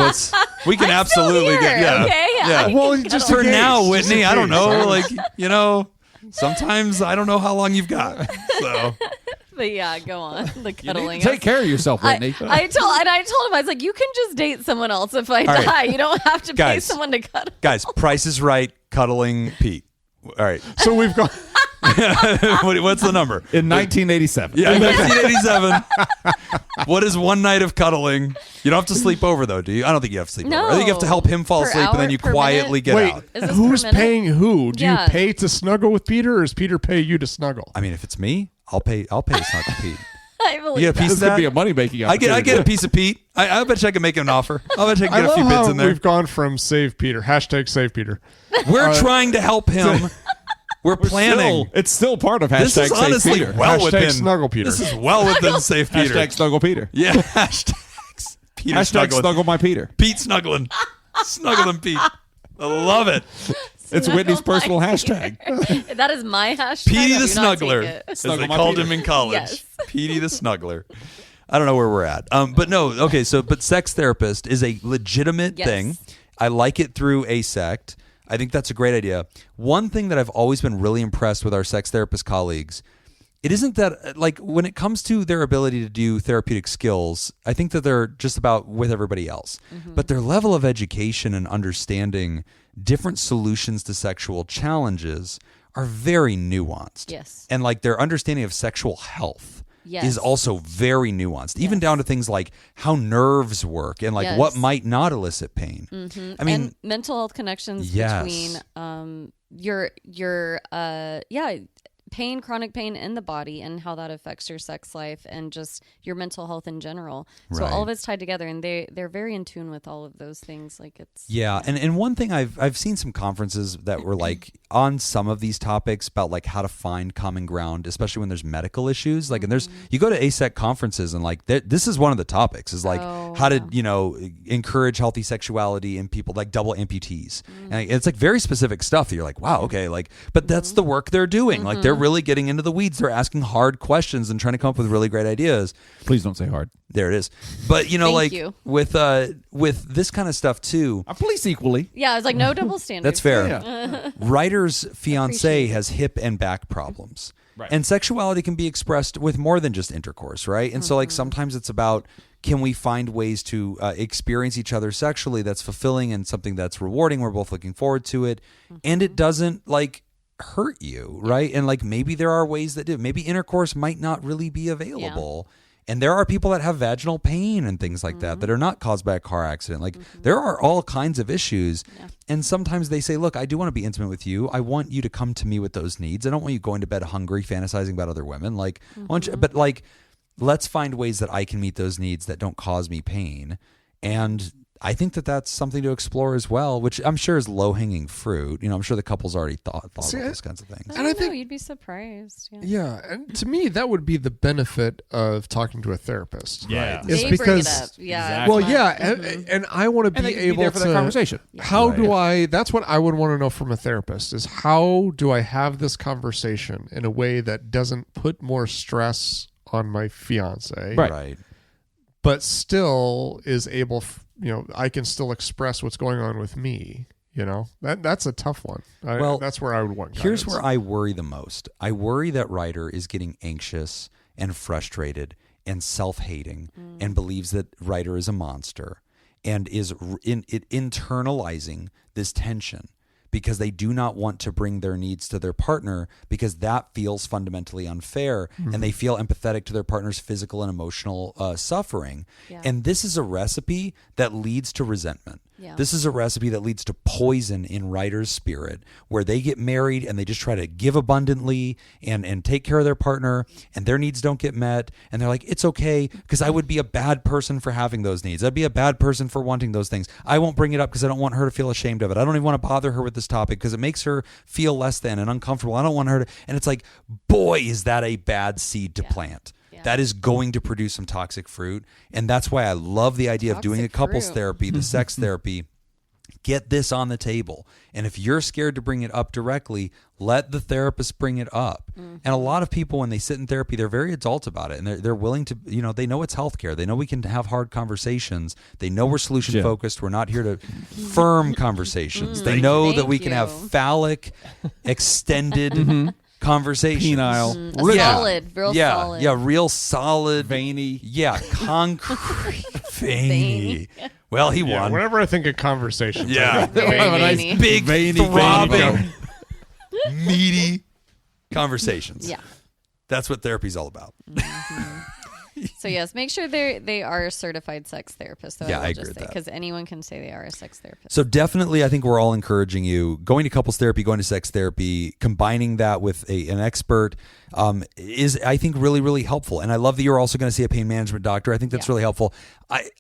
we can absolutely Here, get okay? yeah. Well, I can just cuddle. For now, Just Whitney, in I don't case. know. Like, you know, sometimes I don't know how long you've got. So But yeah, go on. The cuddling. Take care of yourself, Whitney. I told him, I was like, you can just date someone else if I right. die. You don't have to pay Guys. someone to cuddle. guys, Price is Right, cuddling Pete. All right. So we've got. What's the number? In 1987. Yeah, 1987. What is one night of cuddling? You don't have to sleep over, though, do you? I don't think you have to sleep No. over. I think you have to help him fall Per asleep, and then hour, you per quietly minute? get Wait, out. Is this who's per minute? paying who? Do Yeah. you pay to snuggle with Peter, or does Peter pay you to snuggle? I mean, if it's me, I'll pay to snuggle Pete. I believe You get a piece This of could be a that? money making I get a piece of Pete. I bet you I can make him an offer. I bet you I I can get a love few how bids in there. we've gone from Save Peter, #Save Peter. We're trying to help him. We're planning. It's still part of This hashtag is Save honestly Peter. well Hashtag within Snuggle Peter. This is well within Safe Peter. Hashtag Snuggle Peter. Yeah. Hashtag Peter Hashtag snuggling. Snuggle my Peter. Pete snuggling. Snuggling Pete. I love it. It's Whitney's personal hashtag. that is my hashtag. Petey I the do not take Snuggler, it. as Snuggle they my called Peter. him in college. Yes. Petey the Snuggler. I don't know where we're at. But no, okay, but sex therapist is a legitimate Yes. thing. I like it through ASECT. I think that's a great idea. One thing that I've always been really impressed with our sex therapist colleagues, it isn't that, like, when it comes to their ability to do therapeutic skills, I think that they're just about with everybody else. But their level of education and understanding different solutions to sexual challenges are very nuanced. Yes. And like their understanding of sexual health Yes. is also very nuanced, even down to things like how nerves work and like Yes. what might not elicit pain. I mean, and mental health connections Yes. between your pain, chronic pain in the body, and how that affects your sex life and just your mental health in general. So all of it's tied together, and they're very in tune with all of those things. Like it's And one thing I've seen some conferences that were like on some of these topics about like how to find common ground, especially when there's medical issues. Like, and there's you go to ASEC conferences and like this is one of the topics is like how to encourage healthy sexuality in people like double amputees, and it's like very specific stuff that you're like, wow, okay, like, but that's the work they're doing. Like they're really getting into the weeds. They're asking hard questions and trying to come up with really great ideas. Please don't say hard. There it is. But Thank you. with this kind of stuff too. I police equally. Yeah, I was like, no double standards. That's fair. Yeah. Ryder's fiance has hip and back problems. Right. And sexuality can be expressed with more than just intercourse, right? And so like sometimes it's about, can we find ways to experience each other sexually that's fulfilling and something that's rewarding? We're both looking forward to it. And it doesn't like hurt you, right? And like maybe there are ways that do. Maybe intercourse might not really be available. And there are people that have vaginal pain and things like that are not caused by a car accident. Like there are all kinds of issues. Yeah. And sometimes they say, look, I do want to be intimate with you. I want you to come to me with those needs. I don't want you going to bed hungry, fantasizing about other women. Like, but like, let's find ways that I can meet those needs that don't cause me pain. And I think that that's something to explore as well, which I'm sure is low-hanging fruit. I'm sure the couple's already thought about those kinds of things. I think you'd be surprised. Yeah, and to me, that would be the benefit of talking to a therapist. Yeah. It's They because, bring it up. Yeah. Exactly. well, yeah, and I want to And be they can be able there for to the conversation. How do I? That's what I would want to know from a therapist: is how do I have this conversation in a way that doesn't put more stress on my fiance, Right. but still is able. I can still express what's going on with me. That's a tough one. That's where I would want guidance. Here's where I worry the most. I worry that Ryder is getting anxious and frustrated and self-hating and believes that Ryder is a monster and is internalizing this tension because they do not want to bring their needs to their partner because that feels fundamentally unfair and they feel empathetic to their partner's physical and emotional suffering. Yeah. And this is a recipe that leads to resentment. Yeah. This is a recipe that leads to poison in Ryder's spirit, where they get married and they just try to give abundantly and take care of their partner, and their needs don't get met. And they're like, it's okay, because I would be a bad person for having those needs. I'd be a bad person for wanting those things. I won't bring it up because I don't want her to feel ashamed of it. I don't even want to bother her with this topic because it makes her feel less than and uncomfortable. I don't want her to. And it's like, boy, is that a bad seed to plant. That is going to produce some toxic fruit. And that's why I love the idea of doing a couples fruit. therapy, the sex therapy. Get this on the table. And if you're scared to bring it up directly, let the therapist bring it up. And a lot of people, when they sit in therapy, they're very adult about it. And they're willing to, they know it's healthcare. They know we can have hard conversations. They know we're solution focused. We're not here to firm conversations. They know that we can have phallic, extended conversation. Penile. Solid, real solid. Yeah, real solid. Veiny. Yeah, concrete. Veiny. Well, he Yeah, won. whenever I think of conversations, Yeah. Very veiny. Big, Veiny, throbbing, meaty conversations. Yeah. That's what therapy's all about. So yes, make sure they are a certified sex therapist. Though Yeah, I will agree just with say, that. because anyone can say they are a sex therapist. So definitely, I think we're all encouraging you going to couples therapy, going to sex therapy, combining that with an expert is, I think, really, really helpful. And I love that you're also going to see a pain management doctor. I think that's really helpful.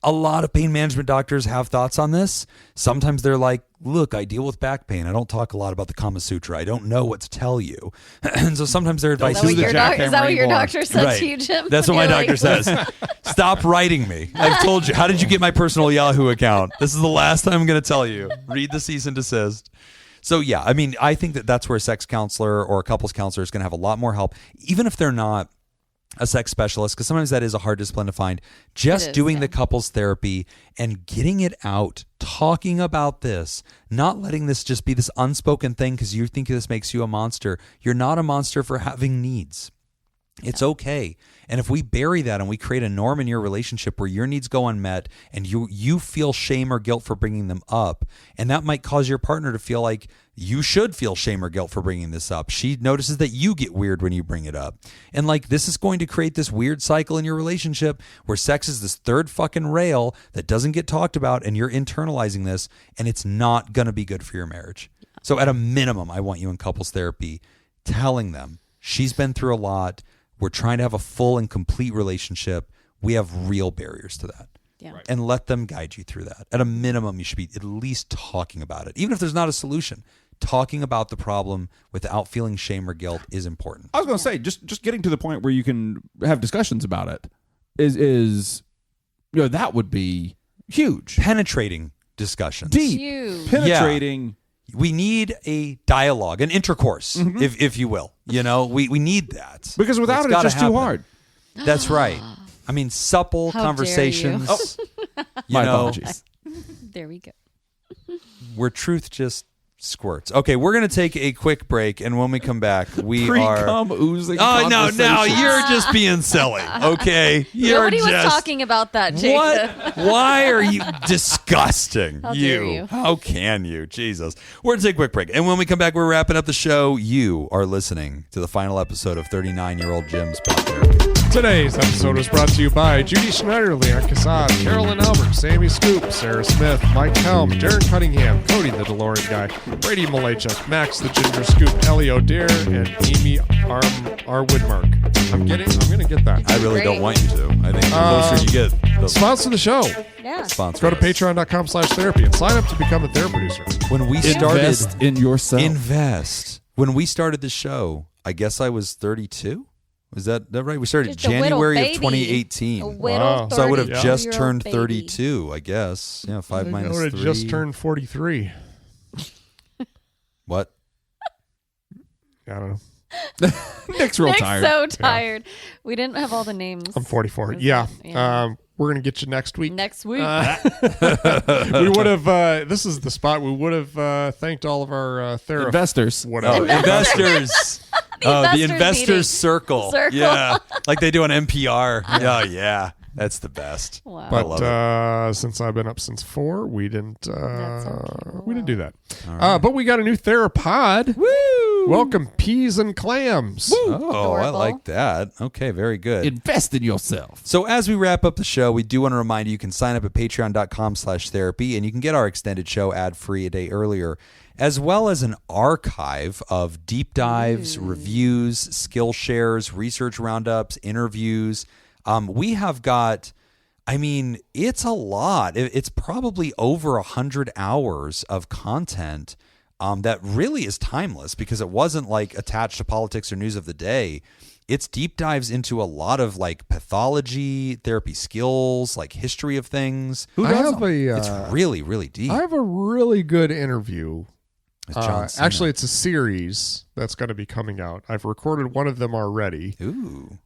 A lot of pain management doctors have thoughts on this. Sometimes they're like, look, I deal with back pain. I don't talk a lot about the Kama Sutra. I don't know what to tell you. And so sometimes their advice Is that what your jackhammer doctor said Right. to you, Jim? That's what my You're like, doctor says. Stop writing me. I've told you. How did you get my personal Yahoo account? This is the last time I'm going to tell you. Read the cease and desist. So, yeah, I mean, I think that's where a sex counselor or a couples counselor is going to have a lot more help, even if they're not a sex specialist, because sometimes that is a hard discipline to find. Just doing the couples therapy and getting it out, talking about this, not letting this just be this unspoken thing because you think this makes you a monster. You're not a monster for having needs. It's okay. And if we bury that and we create a norm in your relationship where your needs go unmet and you feel shame or guilt for bringing them up, and that might cause your partner to feel like you should feel shame or guilt for bringing this up. She notices that you get weird when you bring it up. And like, this is going to create this weird cycle in your relationship where sex is this third fucking rail that doesn't get talked about, and you're internalizing this, and it's not going to be good for your marriage. So at a minimum, I want you in couples therapy telling them, She's been through a lot. We're trying to have a full and complete relationship. We have real barriers to that. Yeah. Right. And let them guide you through that. At a minimum, you should be at least talking about it. Even if there's not a solution, talking about the problem without feeling shame or guilt is important. I was going to say, just getting to the point where you can have discussions about it is that would be huge. Penetrating discussions. Deep. Huge. Penetrating. We need a dialogue, an intercourse, if you will. We need that. Because without it, it's just too hard. That's right. I mean, supple How conversations. My apologies. There we go. Where truth just squirts. Okay, we're going to take a quick break, and when we come back, we are... Pre-cum oozing Oh, no, conversations. you're just being silly, okay? You're Nobody was just... talking about that, Jacob. What? Why are you disgusting? How dare you. How can you? Jesus. We're going to take a quick break. And when we come back, we're wrapping up the show. You are listening to the final episode of 39-Year-Old Jim's Pod Therapy. Today's episode was brought to you by Judy Schneider, Leon Casad, Carolyn Albert, Sammy Scoop, Sarah Smith, Mike Helm, Darren Cunningham, Cody the DeLorean Guy, Brady Malachuk, Max the Ginger Scoop, Ellie O'Dare, and Amy R. Woodmark. I'm going to get that. I really don't Great. want you to. I think the closer you get, the Sponsor the show. Yeah. sponsor. Go to patreon.com/therapy and sign up to become a therapy producer. When we started... Invest in yourself. Invest. When we started the show, I guess I was 32. Was that right? We started Just a whittle January of baby. 2018. A whittle Wow. So I would have 32-year-old just turned baby. 32, I guess. Yeah, 5 minus I would 3. have just turned 43. What? I don't know. Nick's real Nick's tired. so tired. We didn't have all the names. I'm 44. Yeah. Yeah. We're going to get you next week. Next week. We would have, this is the spot, we would have thanked all of our therapists. Investors. Whatever. Investors. The investors meeting. circle. Circle. Yeah. Like they do on NPR. Oh, yeah. That's the best. Wow. I love But since I've been up since 4, we didn't That's okay. we didn't do that. But we got a new Therapod. Woo! Welcome, Peas and Clams. Oh, I Adorable. like that. Okay, very good. Invest in yourself. So as we wrap up the show, we do want to remind you can sign up at patreon.com/therapy and you can get our extended show ad-free a day earlier, as well as an archive of deep dives, reviews, skill shares, research roundups, interviews. We have got, it's a lot. It's probably over 100 hours of content that really is timeless because it wasn't like attached to politics or news of the day. It's deep dives into a lot of like pathology, therapy skills, like history of things. It's It's really, really deep. I have a really good interview. It's John Cena. Actually, it's a series that's going to be coming out. I've recorded one of them already. Ooh.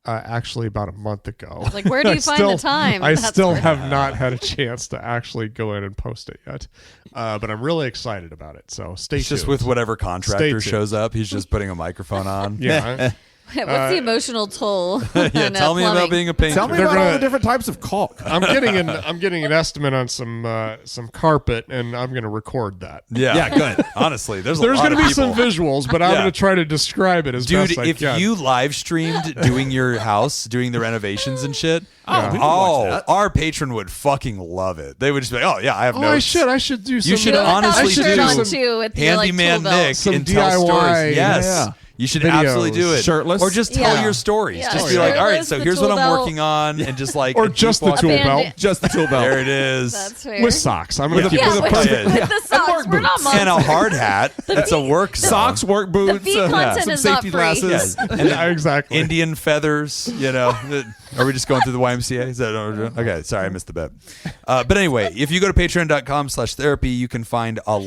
Actually, about a month ago. Like, where do you find the time? I That's still where- have not had a chance to actually go in and post it yet, but I'm really excited about it. So stay It's tuned. just with whatever Stay contractor tuned. shows up, he's just putting a microphone on. Yeah. What's the emotional toll? Yeah, on, tell me about plumbing? being a painter. Tell me They're about all gonna- the different types of caulk. I'm getting an estimate on some carpet, and I'm going to record that. Yeah, good. Honestly, there's There's going to be some visuals, but I'm Yeah. going to try to describe it as Dude, best I if can. you live streamed doing your house, doing the renovations and shit, we would watch that. our patron would fucking love it. They would just be like, oh, yeah, I have Oh, notes. I should do some. You should You'll have that honestly shirt do on, some too, with your, like, Handyman tool belt. Nick Some and tell DIY, stories. Yes. yeah. You should Videos. absolutely do it. Shirtless? Or just tell Yeah. your stories. Yeah, Just be like, all right, shirtless, so the here's what tool I'm belt. working on. And just like, or and just keep the walking. tool Bandit. belt Just the tool belt. There it is. That's fair. with socks. I'm going to keep Yeah, it. with, with the socks. We're not And a monsters. hard hat. That's a work zone. Socks, work boots, feet content some is not safety free. glasses. Yes. And Yeah, exactly. Indian feathers, Are we just going through the YMCA? Is that what we're doing? Okay, sorry, I missed the bet. But anyway, if you go to patreon.com/therapy, you can find a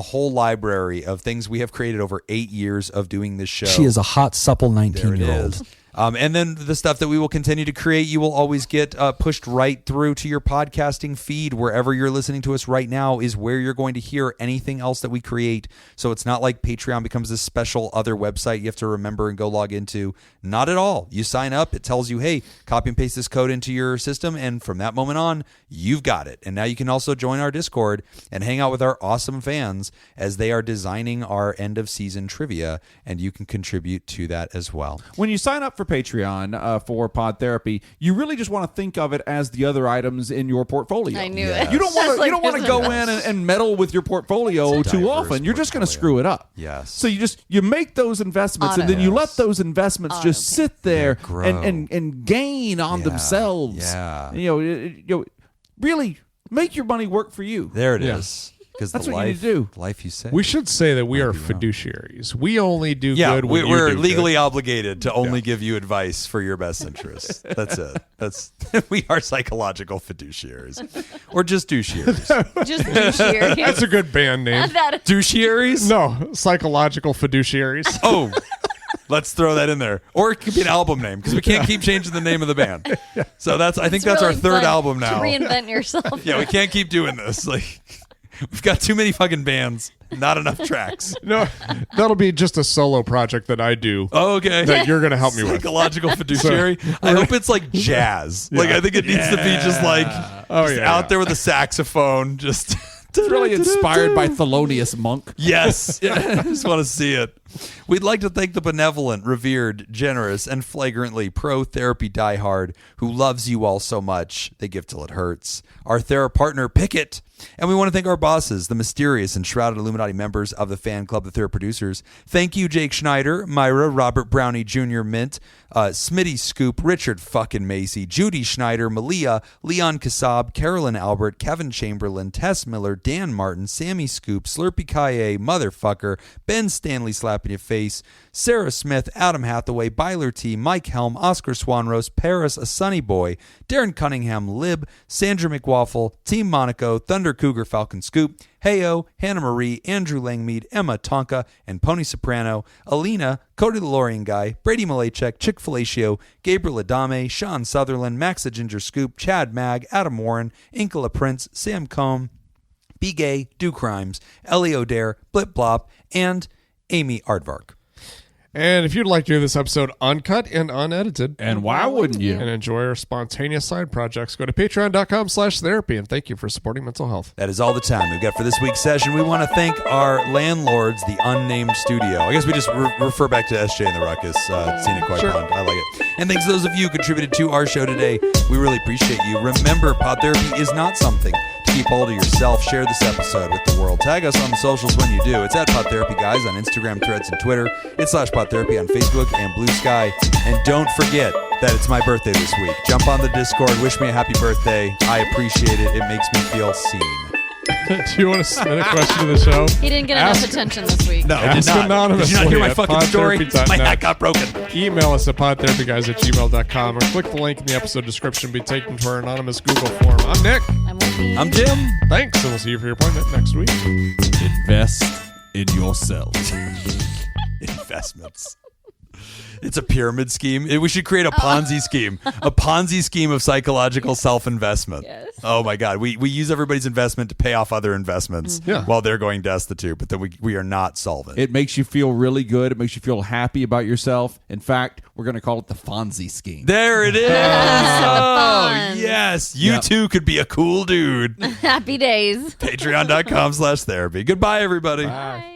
whole library of things we have created over 8 years of doing this show. She is a hot, supple There it 19-year-old. is. And then the stuff that we will continue to create, you will always get pushed right through to your podcasting feed. Wherever you're listening to us right now is where you're going to hear anything else that we create. So it's not like Patreon becomes this special other website you have to remember and go log into. Not at all. You sign up. It tells you, hey, copy and paste this code into your system. And from that moment on, you've got it. And now you can also join our Discord and hang out with our awesome fans as they are designing our end of season trivia. And you can contribute to that as well. When you sign up for Patreon for Pod Therapy, you really just want to think of it as the other items in your portfolio. I knew it. You don't want to. Like, You don't want to go in and meddle with your portfolio too diverse often. You're just going to portfolio. screw it up. Yes. So you make those investments, and then you let those investments just sit there grow. and gain on themselves. Yeah. You know, really make your money work for you. There it is. Because That's the what you need to do. life you say. We should say that we are fiduciaries. We only do good when you we're do legally good. obligated to only give you advice for your best interests. That's it. We are psychological fiduciaries. Or just douchiaries. Just douchier. That's a good band name. Douchiaries? No, psychological fiduciaries. Oh, let's throw that in there. Or it could be an album name because we can't keep changing the name of the band. So I think that's really our third fun album now. To reinvent yourself. Yeah, we can't keep doing this. Like, we've got too many fucking bands, not enough tracks. No, that'll be just a solo project that I do. Oh, okay. That you're going to help me with. Psychological fiduciary. I hope it's like jazz. Like, I think it needs to be just like out there with a saxophone. Just It's really inspired by Thelonious Monk. yes. I just want to see it. We'd like to thank the benevolent, revered, generous, and flagrantly pro-therapy diehard who loves you all so much they give till it hurts. Our partner, Pickett. And we want to thank our bosses, the mysterious and shrouded Illuminati members of the fan club, the Therapy Producers. Thank you, Jake Schneider, Myra, Robert Brownie Jr. Mint, Smitty Scoop, Richard fucking Macy, Judy Schneider, Malia, Leon Kassab, Carolyn Albert, Kevin Chamberlain, Tess Miller, Dan Martin, Sammy Scoop, Slurpee Kaye, Motherfucker, Ben Stanley slapping your face, Sarah Smith, Adam Hathaway, Byler T, Mike Helm, Oscar Swanrose, Paris, a Sunny Boy, Darren Cunningham, Lib, Sandra McWaffle, Team Monaco, Thunder Cougar Falcon Scoop, Heyo, Hannah Marie, Andrew Langmead, Emma Tonka, and Pony Soprano, Alina, Cody the Lorian Guy, Brady Malachek, Chick Fellatio, Gabriel Adame, Sean Sutherland, Max the Ginger Scoop, Chad Mag, Adam Warren, Inkala Prince, Sam Combe, Be Gay, Do Crimes, Ellie O'Dare, Blip Blop, and Amy Aardvark. And if you'd like to hear this episode uncut and unedited, And why wouldn't you? and enjoy our spontaneous side projects, go to patreon.com/therapy. And thank you for supporting mental health. That is all the time we've got for this week's session. We want to thank our landlords, the Unnamed Studio. I guess we just refer back to SJ and the Ruckus, Scenic Quiet Pond. I like it. And thanks to those of you who contributed to our show today. We really appreciate you. Remember, Pod Therapy is not something to keep hold of yourself. Share this episode with the world. Tag us on the socials when you do. It's at PodTherapyGuys on Instagram, Threads, and Twitter. It's /PodTherapy on Facebook and Blue Sky. And don't forget that it's my birthday this week. Jump on the Discord. Wish me a happy birthday. I appreciate it. It makes me feel seen. Do you want to submit a question to the show? He didn't get enough attention this week. No, I did Ask not. anonymously Did you not hear my at fucking story? podtherapy.net. My hat got broken. Email us at podtherapyguys@gmail.com or click the link in the episode description to be taken to our anonymous Google form. I'm Nick. I'm Whitney. I'm Jim. Thanks, and we'll see you for your appointment next week. Invest in yourself. Investments. It's a pyramid scheme. We should create a Ponzi scheme. A Ponzi scheme of psychological self-investment. Yes. Oh my God. We use everybody's investment to pay off other investments Yeah. while they're going destitute, but then we are not solvent. It makes you feel really good. It makes you feel happy about yourself. In fact, we're going to call it the Fonzie scheme. There it is. Fun. Yes. You Yep. too could be a cool dude. Happy days. Patreon.com/therapy. Goodbye, everybody. Bye.